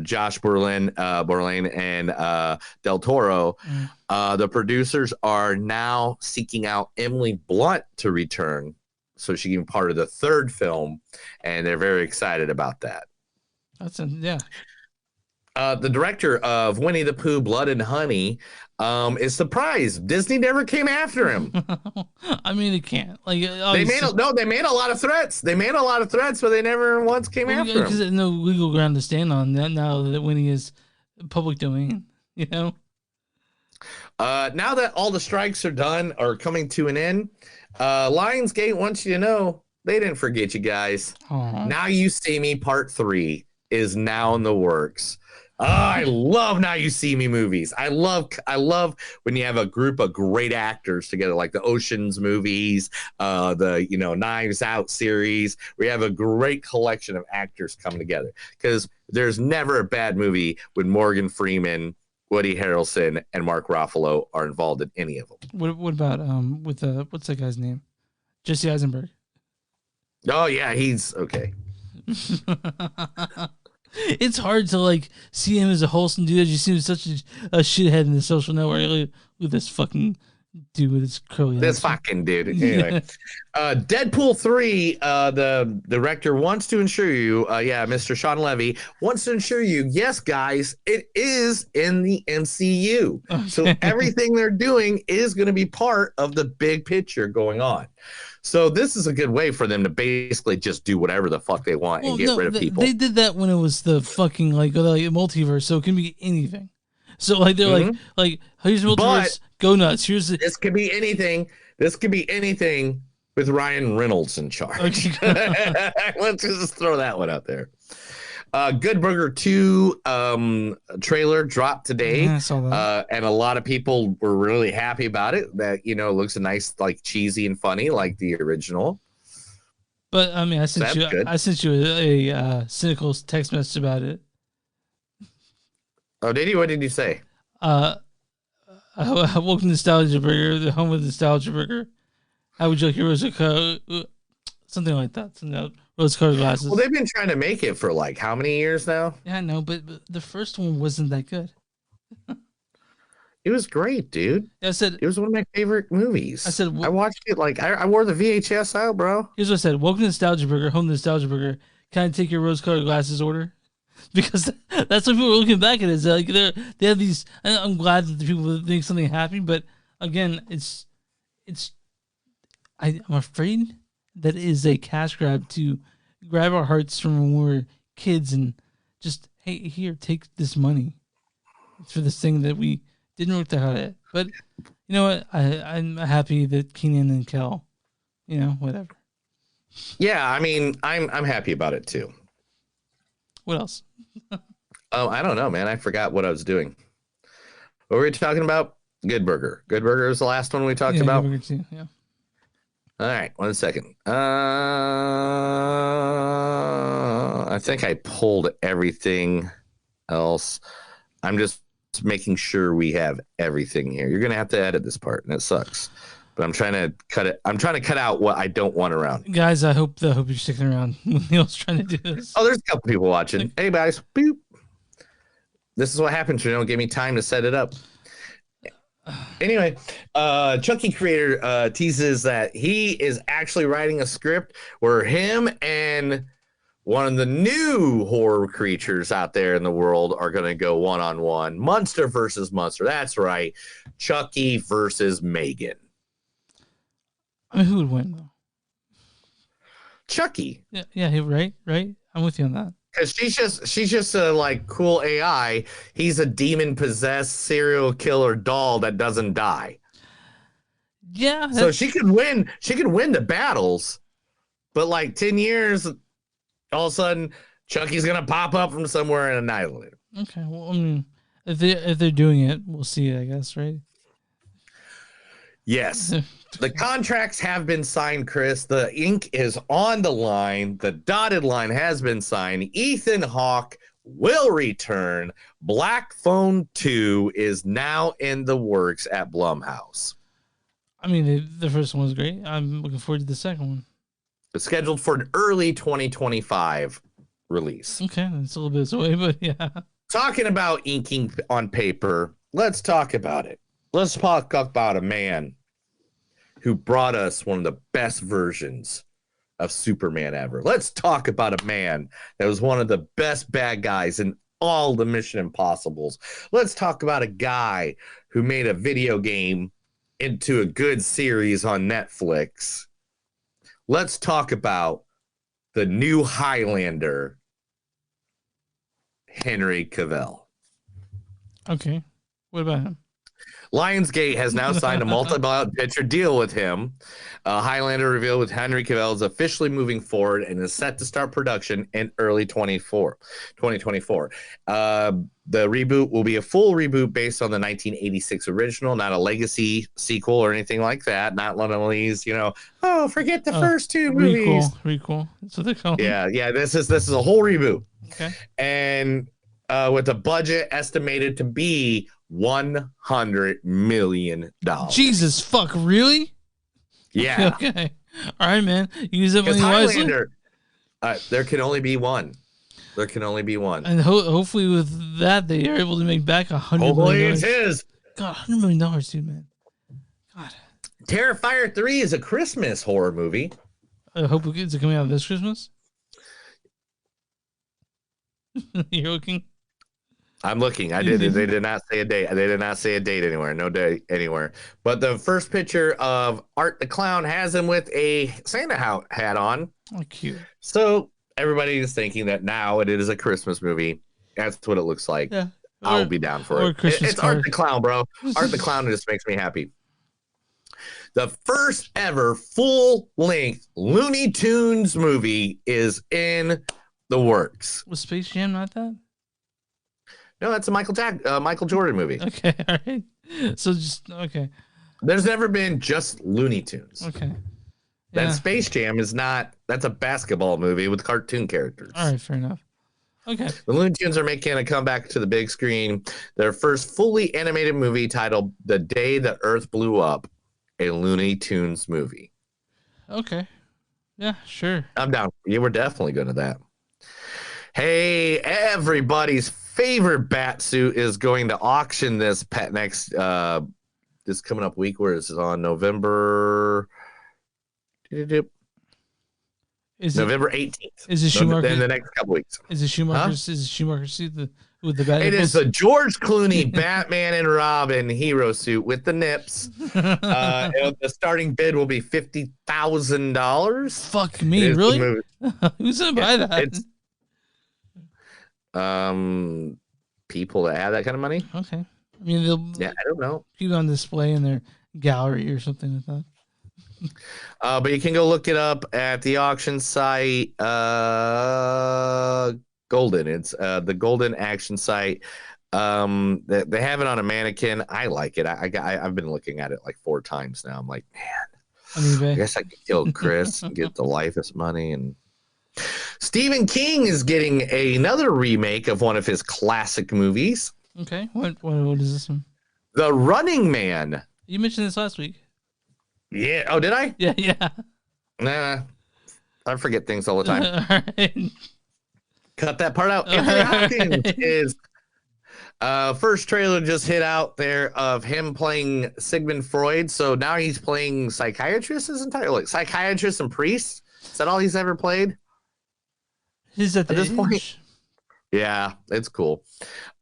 Josh Brolin and Del Toro. The producers are now seeking out Emily Blunt to return, so she can be part of the 3rd film, and they're very excited about that. Yeah. The director of Winnie the Pooh, Blood and Honey, is surprised Disney never came after him. It can't. Like they made a lot of threats. But they never once came after him. Because there's no legal ground to stand on that now that Winnie is public domain. Now that all the strikes are done or coming to an end, Lionsgate wants you to know they didn't forget you guys. Aww. Now You See Me Part 3 is now in the works. I love Now You See Me movies. I love when you have a group of great actors together, like the Ocean's movies, the Knives Out series. We have a great collection of actors coming together because there's never a bad movie when Morgan Freeman, Woody Harrelson, and Mark Ruffalo are involved in any of them. What about with what's that guy's name? Jesse Eisenberg. Oh yeah, he's okay. It's hard to like see him as a wholesome dude. You see him such a shithead in The Social Network. Look at this fucking dude with his curly. This fucking dude. Anyway, Deadpool 3. The director wants to assure you, Mr. Sean Levy wants to assure you, yes, guys, it is in the MCU. Okay. So everything they're doing is going to be part of the big picture going on. So this is a good way for them to basically just do whatever the fuck they want and get rid of people. They did that when it was the fucking like multiverse, so it can be anything. So like they're like here's multiverse, go nuts. This could be anything. This could be anything with Ryan Reynolds in charge. Okay. Let's just throw that one out there. Good Burger 2 trailer dropped today. Yeah, I saw that. And a lot of people were really happy about it. That looks a nice, like cheesy and funny, like the original. But I mean, I sent you a cynical text message about it. Oh, did you? What did you say? Welcome to Nostalgia Burger, the home of Nostalgia Burger. How would you like your rose-colored, something like that? Rose-colored glasses. Well, they've been trying to make it for like how many years now? Yeah, I know, but the first one wasn't that good. It was great, dude. I said it was one of my favorite movies. I said I watched it like I wore the VHS out, bro. Here's what I said: welcome to Nostalgia Burger, home to Nostalgia Burger. Can I take your rose-colored glasses order? Because that's what people are looking back at. Is like they have these. I'm glad that the people think something happy, but again, I'm afraid that it is a cash grab to grab our hearts from when we were kids and just, hey, here, take this money for this thing that we didn't work that hard at. But you know what? I'm happy that Keenan and Kel, whatever. Yeah, I mean, I'm happy about it too. What else? Oh, I don't know, man. I forgot what I was doing. What were we talking about? Good Burger. Good Burger is the last one we talked about. Good Burger too, yeah. All right, 1 second. I think I pulled everything else. I'm just making sure we have everything here. You're gonna have to edit this part, and it sucks. But I'm trying to cut it. I'm trying to cut out what I don't want around. Guys, I hope you're sticking around when Neil's trying to do this. Oh, there's a couple people watching. Hey, guys. Boop. This is what happens when you don't give me time to set it up. Anyway, Chucky creator teases that he is actually writing a script where him and one of the new horror creatures out there in the world are going to go one-on-one. Monster versus Monster. That's right. Chucky versus Megan. I mean, who would win, though? Chucky. Yeah, right. I'm with you on that. Because she's just a like cool AI. He's a demon possessed serial killer doll that doesn't die. Yeah. So she could win. She could win the battles, but like 10 years, all of a sudden, Chucky's gonna pop up from somewhere and annihilate him. Okay. Well, I mean, if they're doing it, we'll see it, I guess, right? Yes. The contracts have been signed, Chris. The ink is on the line. The dotted line has been signed. Ethan Hawke will return. Black Phone 2 is now in the works at Blumhouse. I mean, the first one was great. I'm looking forward to the second one. It's scheduled for an early 2025 release. Okay, that's a little bit away, but yeah. Talking about inking on paper, let's talk about it. Let's talk about a man who brought us one of the best versions of Superman ever. Let's talk about a man that was one of the best bad guys in all the Mission Impossibles. Let's talk about a guy who made a video game into a good series on Netflix. Let's talk about the new Highlander, Henry Cavill. Okay. What about him? Lionsgate has now signed a multi-picture deal with him. Highlander revealed with Henry Cavill is officially moving forward and is set to start production in early 2024. The reboot will be a full reboot based on the 1986 original, not a legacy sequel or anything like that. Not one of these, forget the first two movies. Recall. That's what they call it. Yeah. This is a whole reboot. Okay. And with a budget estimated to be $100 million. Jesus fuck, really? Yeah. Okay. All right, man. Use it money wisely. Highlander, there can only be one. There can only be one. And hopefully with that, they are able to make back $100 million. Hopefully it's his. God, $100 million, dude, man. God. Terrifier 3 is a Christmas horror movie. I hope it's coming out this Christmas. You're looking? I'm looking. I did. They did not say a date. They did not say a date anywhere. No date anywhere. But the first picture of Art the Clown has him with a Santa hat on. Oh, cute. So everybody is thinking that now it is a Christmas movie. That's what it looks like. Yeah. I'll be down for it. It's Art the Clown, bro. Art the Clown just makes me happy. The first ever full-length Looney Tunes movie is in the works. Was Space Jam not that? No, that's a Michael Jordan movie. Okay, all right. So okay. There's never been just Looney Tunes. Okay. That Space Jam is not. That's a basketball movie with cartoon characters. All right, fair enough. Okay. The Looney Tunes are making a comeback to the big screen. Their first fully animated movie titled "The Day the Earth Blew Up," a Looney Tunes movie. Okay. Yeah, sure. I'm down. Yeah, we're definitely going to that. Hey, everybody's favorite bat suit is going to auction this next this coming up week. Where is it? On November? November 18th. Is it Schumacher? In the next couple weeks. Is it Schumacher? Huh? Is it Schumacher suit with the bat? It is a George Clooney Batman and Robin hero suit with the nips. The starting bid will be $50,000. Fuck me, really? Who's gonna buy that? It's people that have that kind of money. Okay. I mean, they'll I don't know. Keep it on display in their gallery or something like that. But you can go look it up at the auction site. Golden. It's the Golden Action site. They have it on a mannequin. I like it. I've been looking at it like 4 times now. I'm like, man, I guess I could kill Chris and get the Life's money. And Stephen King is getting another remake of one of his classic movies. Okay. What is this one? The Running Man. You mentioned this last week. Yeah. Oh, did I? Yeah. Nah. I forget things all the time. All right. Cut that part out. Anthony Hopkins is first trailer just hit out there of him playing Sigmund Freud. So now he's playing psychiatrist his entire psychiatrist and priest. Is that all he's ever played? He's at this point. Yeah, it's cool.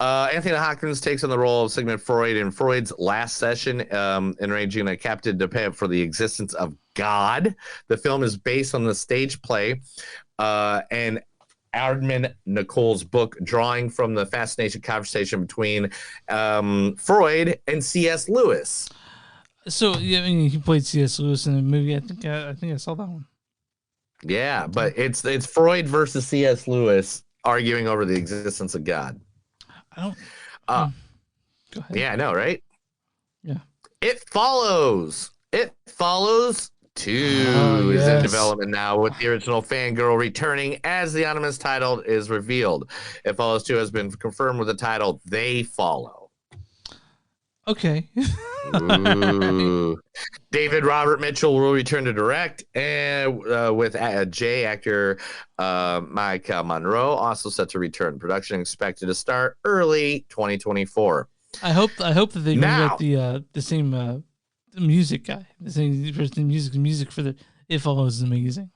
Anthony Hopkins takes on the role of Sigmund Freud in Freud's last session, enraging a captive dependent for the existence of God. The film is based on the stage play and Ardman Nicole's book, drawing from the fascination conversation between Freud and C.S. Lewis. So yeah, I mean, he played C.S. Lewis in the movie. I think I saw that one. Yeah, but it's Freud versus C.S. Lewis arguing over the existence of God. I don't. Go ahead. Yeah, I know, right? Yeah. It Follows 2 is in development now, with the original Fangirl returning as the anonymous title is revealed. It Follows 2 has been confirmed with the title They Follow. Okay. Ooh. David Robert Mitchell will return to direct, and with J actor Mike Monroe also set to return. Production expected to start early 2024. I hope that they get the same music guy, the same person. Music for the It Follows is amazing.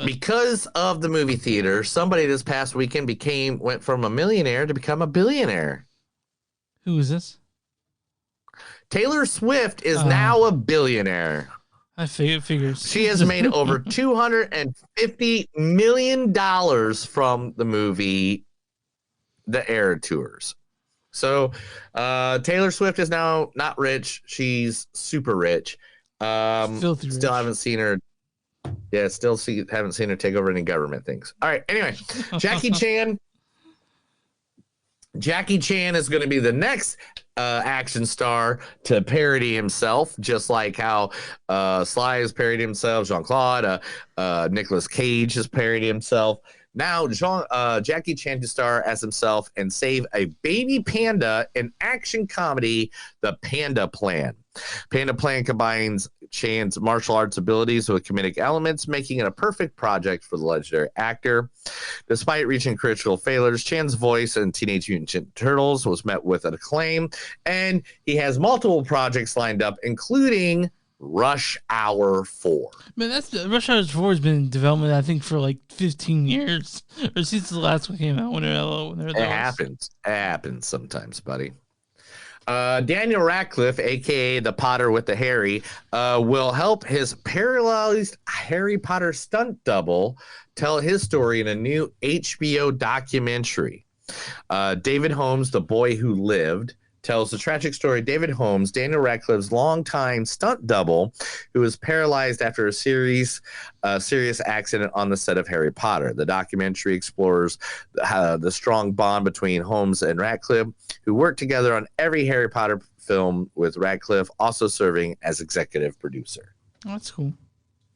Because of the movie theater, somebody this past weekend went from a millionaire to become a billionaire. Who is this? Taylor Swift is now a billionaire. I figures. She has made over $250 million from the movie The Eras Tours. So Taylor Swift is now not rich. She's super rich. Filthy Still rich. haven't seen her. Yeah, haven't seen her take over any government things. All right. Anyway, Jackie Chan. Jackie Chan is going to be the next action star to parody himself, just like how Sly has parodied himself, Jean-Claude, Nicolas Cage has parodied himself. Now, Jackie Chan to star as himself and save a baby panda in action comedy, The Panda Plan. Panda Plan combines Chan's martial arts abilities with comedic elements, making it a perfect project for the legendary actor. Despite reaching critical failures, Chan's voice in Teenage Mutant Ninja Turtles was met with acclaim, and he has multiple projects lined up, including Rush Hour 4. Man, Rush Hour 4 has been in development, I think, for like 15 years, or since the last one came out. It happens. It happens sometimes, buddy. Daniel Radcliffe, aka the Potter with the Harry, will help his paralyzed Harry Potter stunt double tell his story in a new HBO documentary. David Holmes, the boy who lived, tells the tragic story of David Holmes, Daniel Radcliffe's longtime stunt double, who was paralyzed after a serious accident on the set of Harry Potter. The documentary explores the strong bond between Holmes and Radcliffe, who worked together on every Harry Potter film, with Radcliffe also serving as executive producer. Oh, that's cool.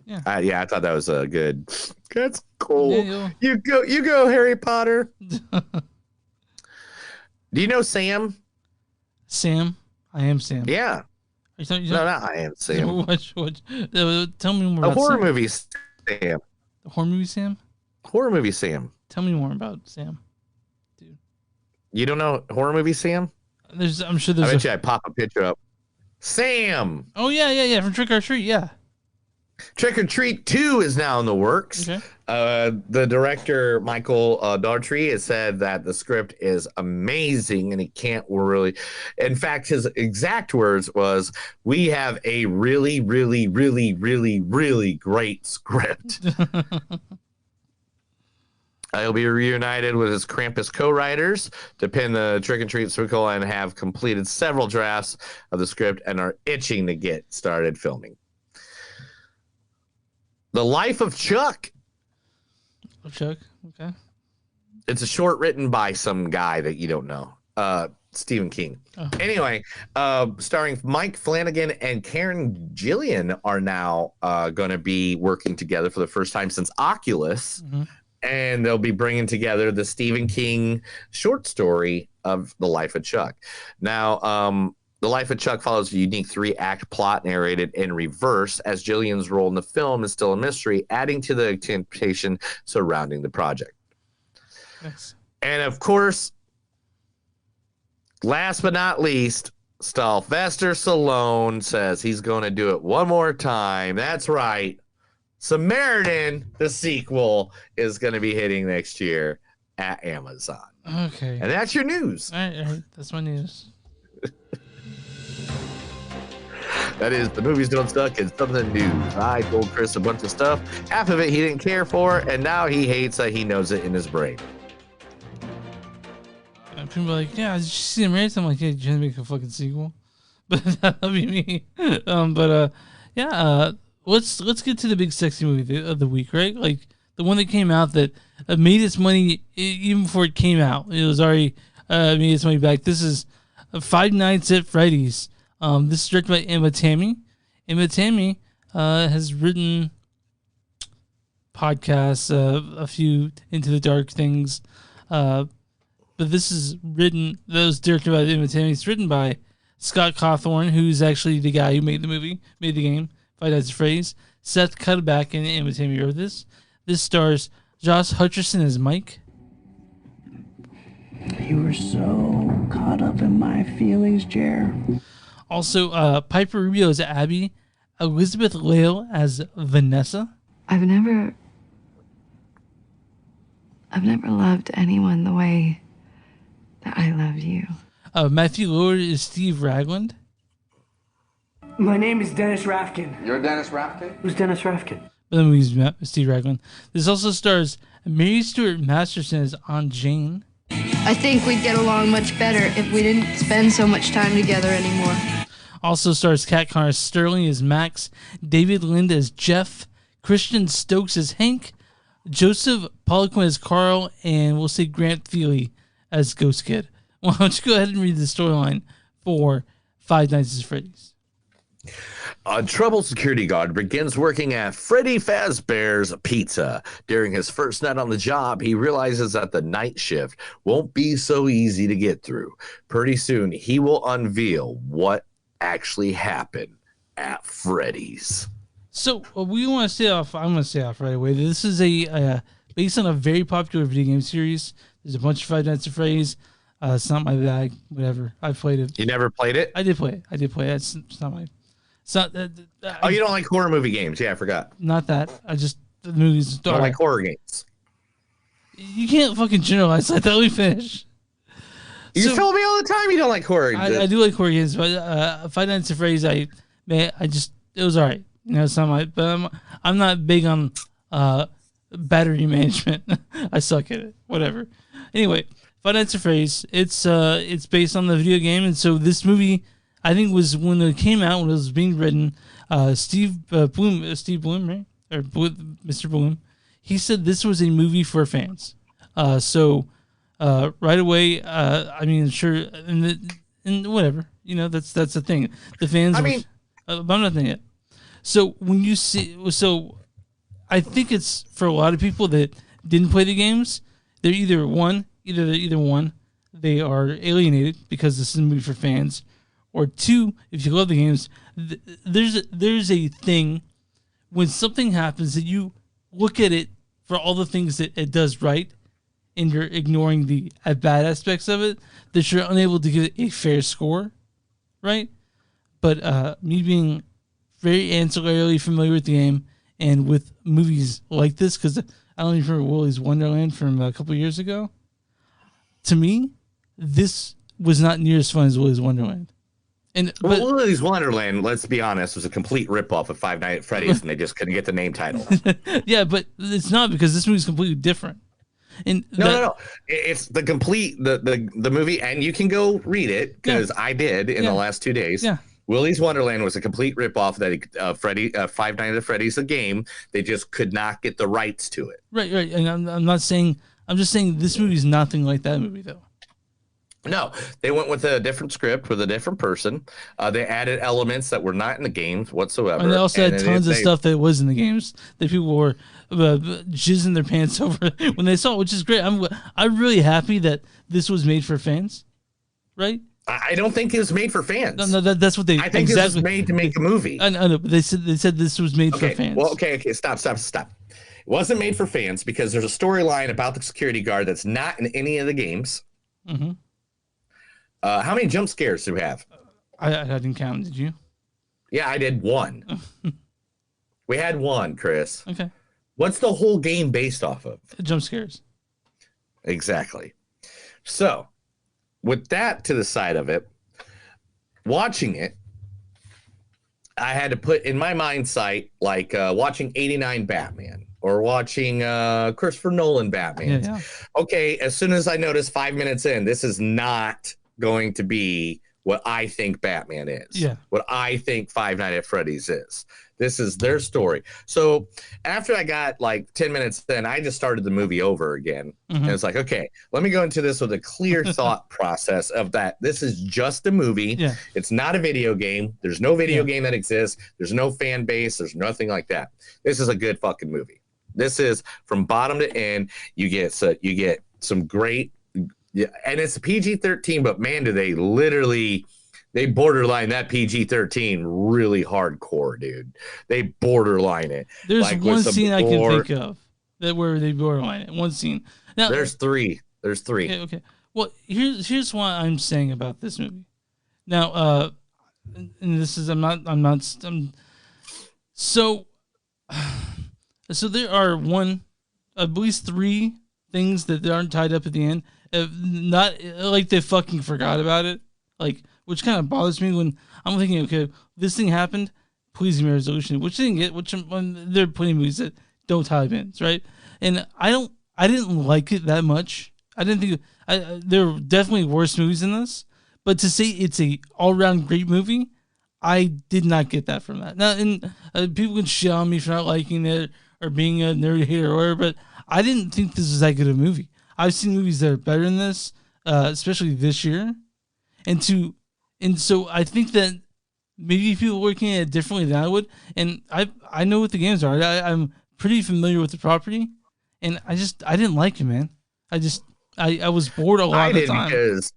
Yeah. I thought that was a good. That's cool. Yeah, you go, Harry Potter. Do you know Sam? Sam? I am Sam. Yeah. No, not I am Sam. Tell me more a about horror Sam. movie Sam. The horror movie Sam? Horror movie Sam. Tell me more about Sam. You don't know horror movie Sam? I'm sure there's I bet you I pop a picture up. Sam. Oh, yeah. From Trick or Treat, yeah. Trick or Treat 2 is now in the works. Okay. The director, Michael Daughtry, has said that the script is amazing and he can't really. In fact, his exact words was, "We have a really, really, really, really, really great script." He'll be reunited with his Krampus co-writers to pin the Trick or Treat sequel and have completed several drafts of the script and are itching to get started filming. The Life of Chuck. Chuck, okay. It's a short written by some guy that you don't know, Stephen King. Oh. Anyway, starring Mike Flanagan and Karen Gillian are now going to be working together for the first time since Oculus. Mm-hmm. And they'll be bringing together the Stephen King short story of The Life of Chuck. Now, The Life of Chuck follows a unique 3-act plot narrated in reverse, as Gillian's role in the film is still a mystery, adding to the temptation surrounding the project. Nice. And of course, last but not least, Sylvester Stallone says he's going to do it one more time. That's right. Samaritan, the sequel, is going to be hitting next year at Amazon. Okay. And that's your news. All right. That's my news. That is, the movies don't suck. It's something new. I told Chris a bunch of stuff. Half of it he didn't care for, and now he hates that he knows it in his brain. And people are like, yeah, did you see him race? I'm like, yeah, you're going to make a fucking sequel? But that'll be me. Let's get to the big sexy movie of the week, right? Like, the one that came out that made its money even before it came out. It was already made its money back. This is Five Nights at Freddy's. This is directed by Emma Tammy. Emma Tammy has written podcasts, a few Into the Dark things. But this is written, that was directed by Emma Tammy. It's written by Scott Cawthorn, who's actually the guy who made the movie, made the game, Five Nights at Freddy's. Seth Cutterback and Emma Tammy wrote this. This stars Josh Hutcherson as Mike. You were so caught up in my feelings, Jer. Also, Piper Rubio as Abby, Elizabeth Lale as Vanessa. I've never loved anyone the way that I love you. Matthew Lillard is Steve Ragland. My name is Dennis Rafkin. You're Dennis Rafkin? Who's Dennis Rafkin? The movie's Steve Ragland. This also stars Mary Stuart Masterson as Aunt Jane. I think we'd get along much better if we didn't spend so much time together anymore. Also stars Kat Connor Sterling as Max, David Lind as Jeff, Christian Stokes as Hank, Joseph Poliquin as Carl, and we'll say Grant Feely as Ghost Kid. Why don't you go ahead and read the storyline for Five Nights at Freddy's? A troubled security guard begins working at Freddy Fazbear's Pizza. During his first night on the job, he realizes that the night shift won't be so easy to get through. Pretty soon, he will unveil what actually happened at Freddy's. So we want to say off. I'm going to say off right away. This is a based on a very popular video game series. There's a bunch of Five Nights at Freddy's. It's not my bag. Whatever. I've played it. You never played it? I did play it. It's not my. It's not. Oh, you don't like horror movie games? Yeah, I forgot. Not that. The movies. I don't like horror games. You can't fucking generalize like that. Let me finish. You tell me all the time you don't like horror. I do like horror games, but Five Nights at Freddy's, it was all right. You know, it's not my, but I'm not big on battery management. I suck at it. Whatever. Anyway, Five Nights at Freddy's. It's based on the video game, and so this movie, I think, was when it came out, when it was being written. Steve Bloom, right, or Mr. Bloom, he said this was a movie for fans. So right away, I mean, sure, and whatever, you know, that's the thing. The fans. I'm not thinking it. So when you see, I think it's for a lot of people that didn't play the games. They're either one, they are alienated because this is a movie for fans, or two, if you love the games, there's a thing when something happens that you look at it for all the things that it does right, and you're ignoring the bad aspects of it, that you're unable to give it a fair score, right? But me being very ancillarily familiar with the game and with movies like this, because I don't even remember Willy's Wonderland from a couple years ago. To me, this was not near as fun as Willy's Wonderland. But Willy's Wonderland, let's be honest, was a complete ripoff of Five Nights at Freddy's, and they just couldn't get the name title. Yeah, but it's not, because this movie's completely different. And no. It's the complete the movie, and you can go read it because I did in the last 2 days. Yeah. Willy's Wonderland was a complete ripoff that Five Nights at Freddy's a game. They just could not get the rights to it. Right. And I'm not saying, I'm just saying this movie's nothing like that movie though. No, they went with a different script with a different person. They added elements that were not in the games whatsoever. And they also had tons of stuff that was in the games that people were jizzing their pants over when they saw it, which is great. I'm really happy that this was made for fans, right? I don't think it was made for fans. No, that's what they. I think it was made to make a movie. I know, but they said this was made for fans. Well, okay, stop. It wasn't made for fans because there's a storyline about the security guard that's not in any of the games. Mm-hmm. How many jump scares do we have? I didn't count. Did you? Yeah, I did one. We had one, Chris. Okay. What's the whole game based off of? Jump scares. Exactly. So, with that to the side of it, watching it, I had to put in my mind sight like watching 89 Batman or watching Christopher Nolan Batman. Yeah. Okay, as soon as I noticed 5 minutes in, this is not going to be what I think Batman is. Yeah. What I think Five Nights at Freddy's is. This is their story. So after I got like 10 minutes in, I just started the movie over again. Mm-hmm. And it's like, okay, let me go into this with a clear thought process of that. This is just a movie. Yeah. It's not a video game. There's no video game that exists. There's no fan base. There's nothing like that. This is a good fucking movie. This is from bottom to end. You get some great, and it's PG-13, but man, do they borderline that PG-13 really hardcore, dude. They borderline it. There's like one scene I can think of where they borderline it. One scene. Now, there's three. Okay. Well, here's what I'm saying about this movie. Now, and this is so there are at least three things that aren't tied up at the end. Not like they fucking forgot about it. Like, which kind of bothers me when I'm thinking, okay, this thing happened, please give me a resolution. Which didn't get, when there are plenty of movies that don't tie up ends, right? And I didn't like it that much. I didn't think there were definitely worse movies than this, but to say it's a all around great movie, I did not get that from that. Now, and people can shit on me for not liking it or being a nerd hater or whatever, but I didn't think this was that good a movie. I've seen movies that are better than this, especially this year, and so I think that maybe people are looking at it differently than I would, and I know what the games are. I'm pretty familiar with the property, and I didn't like it, man. I was bored a lot of the time. Because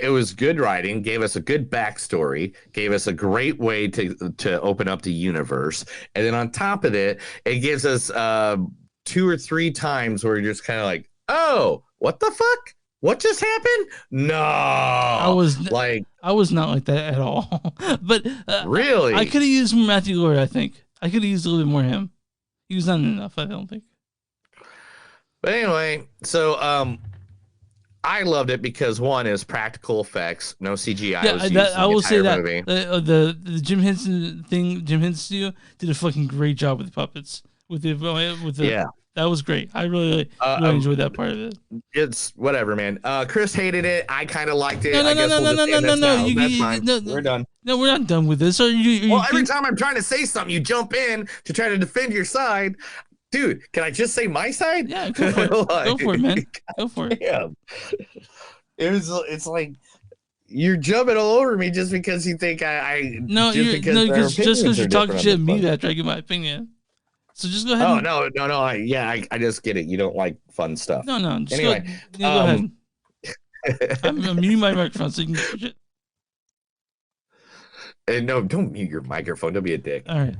it was good writing, gave us a good backstory, gave us a great way to open up the universe, and then on top of it, it gives us 2 or 3 times where you're just kind of like, oh, what the fuck? What just happened? No, I was not like that at all. But really, I could have used more Matthew Lillard. I think I could have used a little bit more him. He was not enough, I don't think. But anyway, so I loved it because one is practical effects, no CGI. Yeah, I will say that the Jim Henson thing, Jim Henson studio did a fucking great job with the puppets. Yeah, that was great. I really enjoyed that part of it. It's whatever, man. Chris hated it. I kind of liked it. No. That's fine. We're done. No, we're not done with this. Every time I'm trying to say something, you jump in to try to defend your side. Dude, can I just say my side? Yeah, go for it. Go for it, man. Go for it. Yeah. It's like you're jumping all over me just because you think just because you're talking shit at me after I give my opinion. So just go ahead. Oh no! I just get it. You don't like fun stuff. No. Anyway, go ahead. I'm muting my microphone so you can shit. No, don't mute your microphone. Don't be a dick. All right.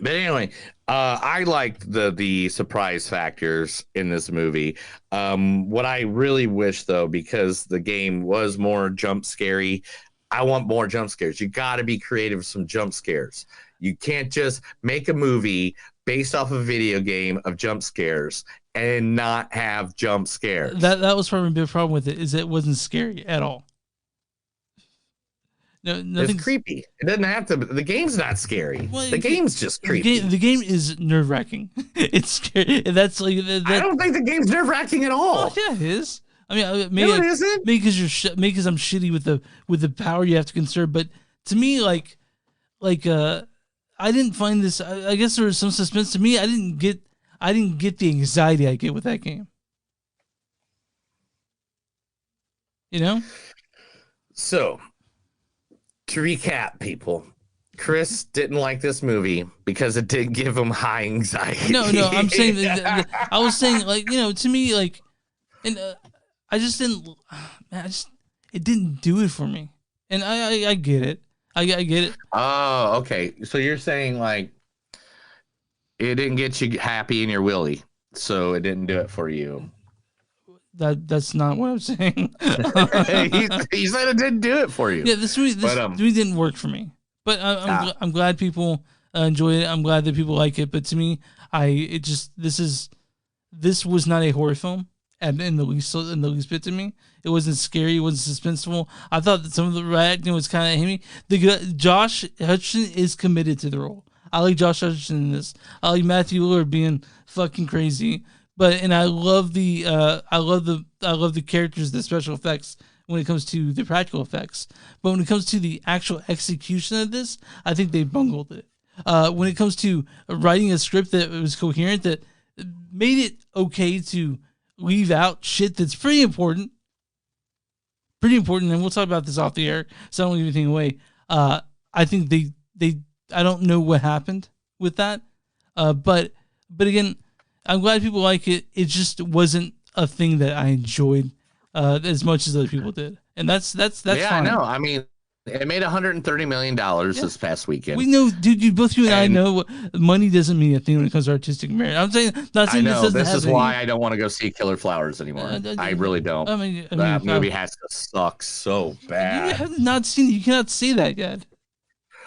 But anyway, I liked the surprise factors in this movie. What I really wish, though, because the game was more jump scary, I want more jump scares. You got to be creative with some jump scares. You can't just make a movie based off a video game of jump scares and not have jump scares. That was probably a big problem with it, is it wasn't scary at all. No, it's creepy. It doesn't have to. The game's not scary. Well, the game's just creepy. The game is nerve wracking. It's scary. That's like. I don't think the game's nerve wracking at all. Oh, yeah, it is. I mean, maybe it isn't. Maybe because I'm shitty with the power you have to conserve. But to me, like, I didn't find this. I guess there was some suspense to me. I didn't get the anxiety I get with that game. You know. So. To recap, people, Chris didn't like this movie because it did give him high anxiety. No, I'm saying I was saying, like, to me, like, and I just didn't. It didn't do it for me, and I get it. I get it. Oh, okay. So you're saying like it didn't get you happy in your willy, so it didn't do it for you. That's not what I'm saying. he said it didn't do it for you. Yeah, this movie didn't work for me. But I'm glad people enjoy it. I'm glad that people like it. But to me, this was not a horror film, and in the least bit to me, it wasn't scary. It wasn't suspenseful. I thought that some of the acting was kind of hammy. Josh Hutcherson is committed to the role. I like Josh Hutcherson in this. I like Matthew Lillard being fucking crazy. And I love the characters, the special effects when it comes to the practical effects. But when it comes to the actual execution of this, I think they bungled it. When it comes to writing a script that was coherent, that made it okay to leave out shit that's pretty important. And we'll talk about this off the air, so I don't leave anything away. I think I don't know what happened with that. But again, I'm glad people like it. It just wasn't a thing that I enjoyed as much as other people did, and that's yeah, fine. I know. I mean, it made $130 million this past weekend. We know, dude. You and I know money doesn't mean a thing when it comes to artistic merit. I'm saying, not saying this is why I don't want to go see Killer Flowers anymore. I really don't. I mean, that movie has to suck so bad. You have not seen it. You cannot say that yet.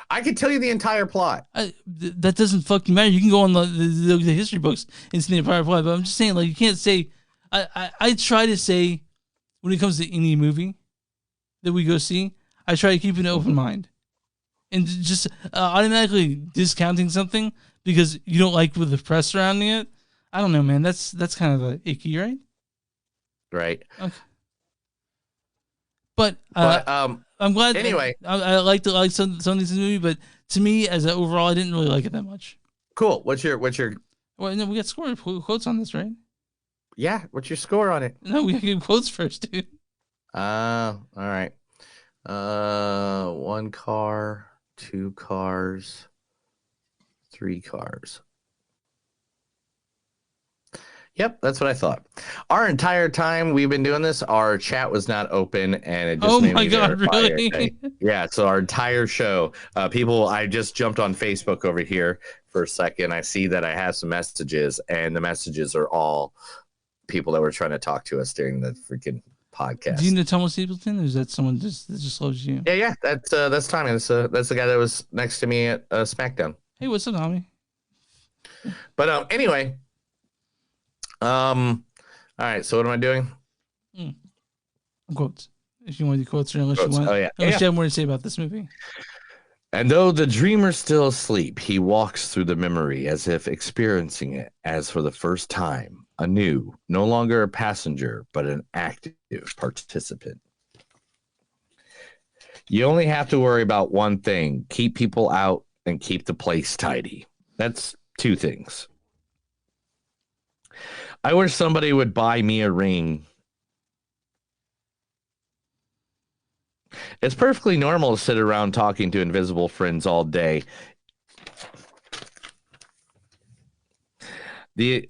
I could tell you the entire plot. That doesn't fucking matter. You can go on the history books and see the entire plot. But I'm just saying, like, you can't say. I try to say, when it comes to any movie that we go see, I try to keep an open mind, and just automatically discounting something because you don't like with the press surrounding it. I don't know, man. That's kind of icky, right? Right. Okay. But I'm glad. Anyway, I like some of these movies, but to me, as overall, I didn't really like it that much. Cool. What's your? Well, no, we got score quotes on this, right? Yeah. What's your score on it? No, we got to give quotes first, dude. All right. 1 car, 2 cars, 3 cars. Yep, that's what I thought. Our entire time we've been doing this, our chat was not open, and it just made me verify it. Yeah, so our entire show, people, I just jumped on Facebook over here for a second. I see that I have some messages, and the messages are all people that were trying to talk to us during the freaking podcast. Do you know Thomas Stapleton, or is that someone that just loves you? Yeah, that's Tommy. That's the guy that was next to me at SmackDown. Hey, what's up, Tommy? But anyway. All right. So what am I doing? Quotes. If you want to do quotes, or unless you want, unless you have more to say about this movie. And though the dreamer's still asleep, he walks through the memory as if experiencing it as for the first time, anew, no longer a passenger, but an active participant. You only have to worry about one thing: keep people out and keep the place tidy. That's 2 things. I wish somebody would buy me a ring. It's perfectly normal to sit around talking to invisible friends all day. The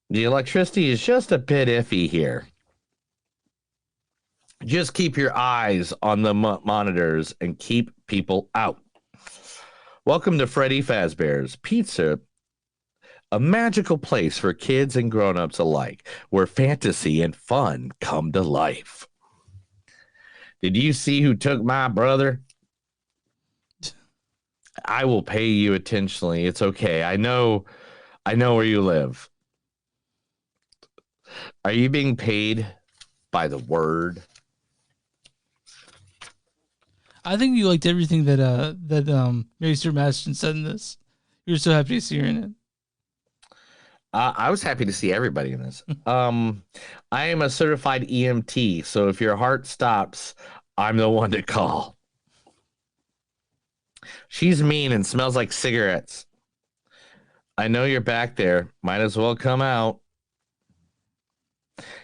electricity is just a bit iffy here. Just keep your eyes on the monitors and keep people out. Welcome to Freddy Fazbear's Pizza, a magical place for kids and grown-ups alike, where fantasy and fun come to life. Did you see who took my brother? I will pay you attentionally. It's okay. I know where you live. Are you being paid by the word? I think you liked everything that Mary Stuart Masterson said in this. You're so happy to see her in it. I was happy to see everybody in this. I am a certified EMT, so if your heart stops, I'm the one to call. She's mean and smells like cigarettes. I know you're back there. Might as well come out.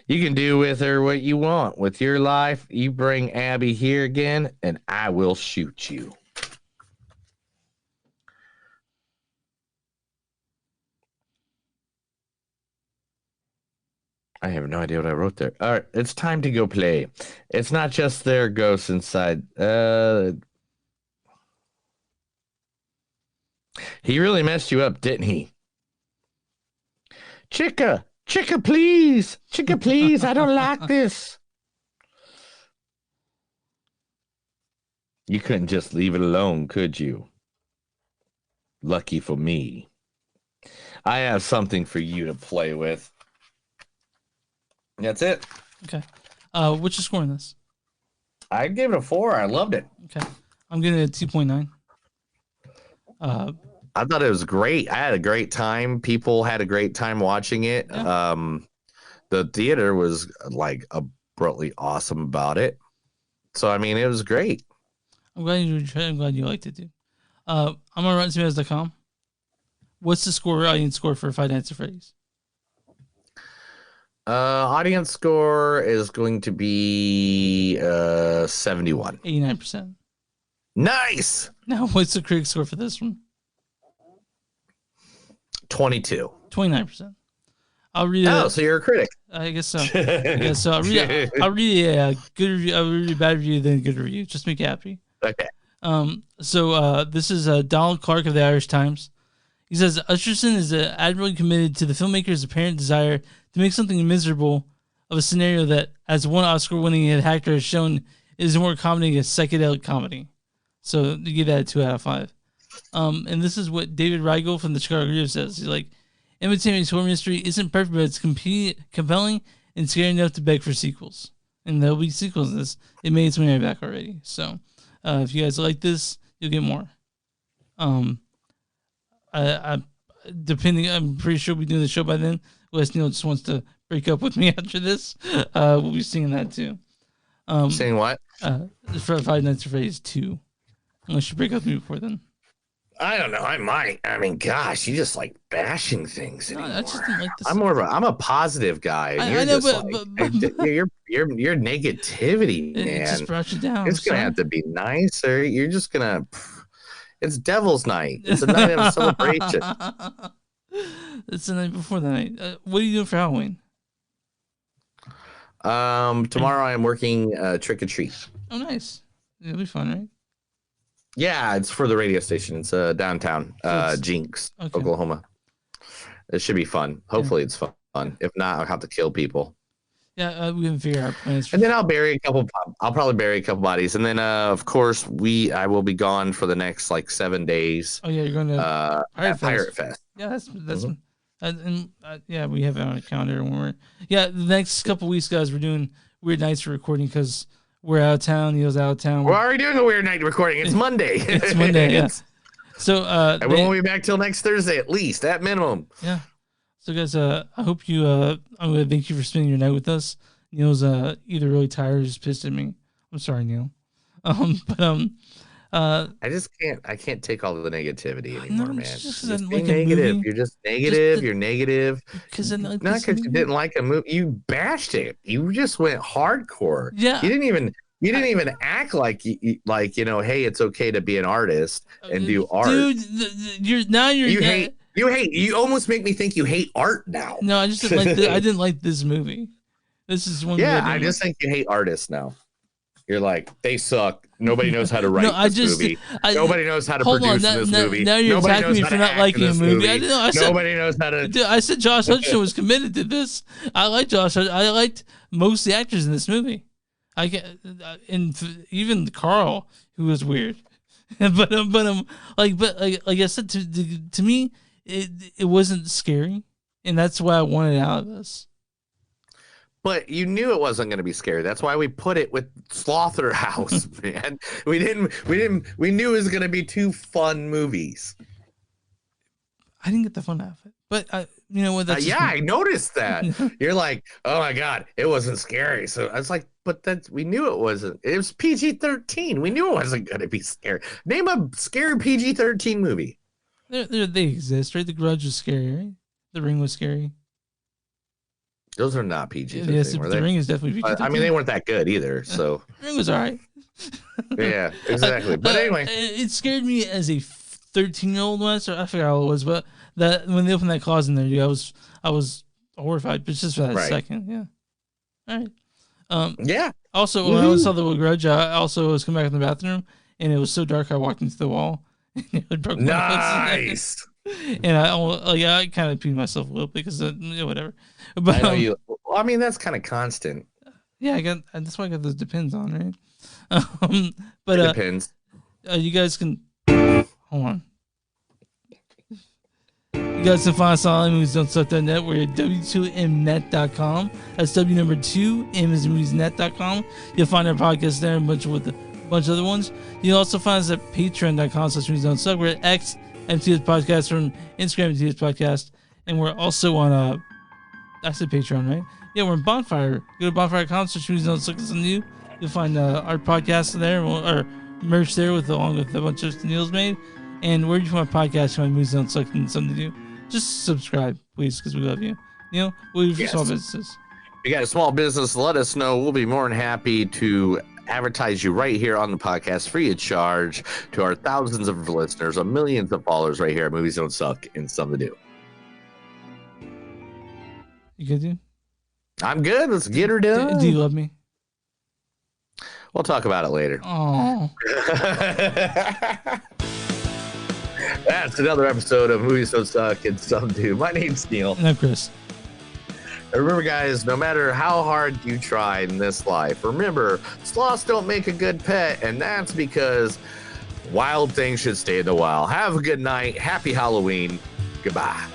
You can do with her what you want. With your life, you bring Abby here again, and I will shoot you. I have no idea what I wrote there. All right, it's time to go play. It's not just their ghosts inside. He really messed you up, didn't he? Chica, please. Chica, please. I don't like this. You couldn't just leave it alone, could you? Lucky for me. I have something for you to play with. That's it. Okay. What's your score on this? I gave it a 4. I loved it. Okay. I'm giving it a 2.9. I thought it was great. I had a great time. People had a great time watching it. Yeah. The theater was like abruptly awesome about it. So, I mean, it was great. I'm glad you liked it, dude. I'm on RottenTomatoes.com. What's the score, audience score for Five Nights at Freddy's? Audience score is going to be 71. 89%. Nice. Now, what's the critic score for this one? 22. 29%. I'll read it. Oh, so you're a critic. I guess so. I'll read a good review. I'll read a bad review, then a good review. Just make you happy. Okay. So this is Donald Clark of the Irish Times. He says, Usherson is admirably committed to the filmmaker's apparent desire to make something miserable of a scenario that, as one Oscar-winning actor has shown, is more comedy as psychedelic comedy. So you give that a 2 out of 5. And this is what David Rigel from the Chicago Review says. He's like, Imitating Horror Mystery isn't perfect, but it's compelling and scary enough to beg for sequels. And there'll be sequels to this. It made its way back already. So if you guys like this, you'll get more. I depending, I'm pretty sure we'll be doing the show by then. Unless Neil just wants to break up with me after this, we'll be singing that too. Singing what? For Five Nights at Freddy's 2. Unless you break up with me before then. I don't know. I might. I mean, gosh, you just like bashing things anymore. I just didn't like this. I'm a positive guy. And I know, your negativity, man. It just brought you down. It's gonna have to be nicer. You're just gonna. It's Devil's Night. It's a night of celebration. It's the night before the night. What are you doing for Halloween? Tomorrow I'm working trick or treat. Oh, nice. It'll be fun, right? Yeah, it's for the radio station. It's downtown, Jinx, Oklahoma. It should be fun. Hopefully, it's fun. If not, I'll have to kill people. Yeah, we can figure out plans. And then I'll probably bury a couple bodies, and then of course I will be gone for the next like 7 days. Oh yeah, you're going to Pirate Fest. Yeah, that's yeah, we have it on a calendar when the next couple weeks, guys. We're doing weird nights recording because we're out of town. Neil's out of town. We're already doing a weird night recording. It's Monday. It's Monday. Yeah. So and we won't be back till next Thursday at least, at minimum. Yeah. So guys, I hope you. I'm gonna thank you for spending your night with us. Neil's either really tired or just pissed at me. I'm sorry, Neil. I just can't. I can't take all of the negativity anymore, man. Just being negative. You're just negative. You're negative. Because not because you didn't like a movie. You bashed it. You just went hardcore. Yeah. You didn't even act like hey, it's okay to be an artist and do art. Dude, you almost make me think you hate art now. No, I just didn't like. I didn't like this movie. This is one. Yeah, I just think you hate artists now. You're like, they suck. Nobody knows how to write this movie. Nobody knows how to produce this movie. Now you're Nobody attacking me for not liking a movie. Nobody knows how to. Dude, I said Josh Hutcherson was committed to this. I like Josh. I liked most of the actors in this movie. And even Carl, who was weird. but like I said, to me, it wasn't scary, and that's why I wanted out of this. But you knew it wasn't going to be scary. That's why we put it with Slotherhouse, man. We knew it was going to be two fun movies. I didn't get the fun out of it. But you know what? I noticed that. You're like, oh my God, it wasn't scary. So I was like, but we knew it wasn't. It was PG-13. We knew it wasn't going to be scary. Name a scary PG-13 movie. They exist, right? The Grudge was scary, right? The Ring was scary. Those are not PG-13. Yes, the Ring is definitely PG-13. I mean, they weren't that good either. So the Ring was all right. Yeah, exactly. But anyway, it scared me as a 13-year-old when I forgot how old it was, but that when they opened that closet in there, dude, I was horrified, but just for that second, yeah. All right. Yeah. Also, when I saw the Grudge, I also was coming back in the bathroom, and it was so dark, I walked into the wall. And it broke nice. And I kind of peed myself a little bit because whatever. But I know you. Well, I mean, that's kind of constant. Yeah, that's why I got those Depends on, right? But Depends. You guys can hold on. You guys can find us on moviesdon'tsuck.net. We're at w2mnet.com. That's w2m.net.com. You'll find our podcast there and a bunch of other ones. You'll also find us at patreon.com/moviesdon'tsuck. We're at X MTS Podcast from Instagram MTS Podcast, and we're also on I said Patreon, right? Yeah, we're on Bonfire. Go to bonfire.com/moviesdon'tsuck. You'll find our podcast there or merch there along with a bunch of Neil's made. And where do you find my podcast? My Movies Don't Suck and something to do. Just subscribe, please, because we love you. Neil, what do you do for small businesses? If you got a small business, let us know. We'll be more than happy to advertise you right here on the podcast, free of charge, to our thousands of listeners, our millions of followers right here at Movies Don't Suck and Something to Do. You good, dude? I'm good. Let's get her done. Do you love me? We'll talk about it later. Oh. That's another episode of Movies Don't Suck and Some Do. My name's Neil. And I'm Chris. And remember, guys, no matter how hard you try in this life, remember, sloths don't make a good pet, and that's because wild things should stay in the wild. Have a good night. Happy Halloween. Goodbye.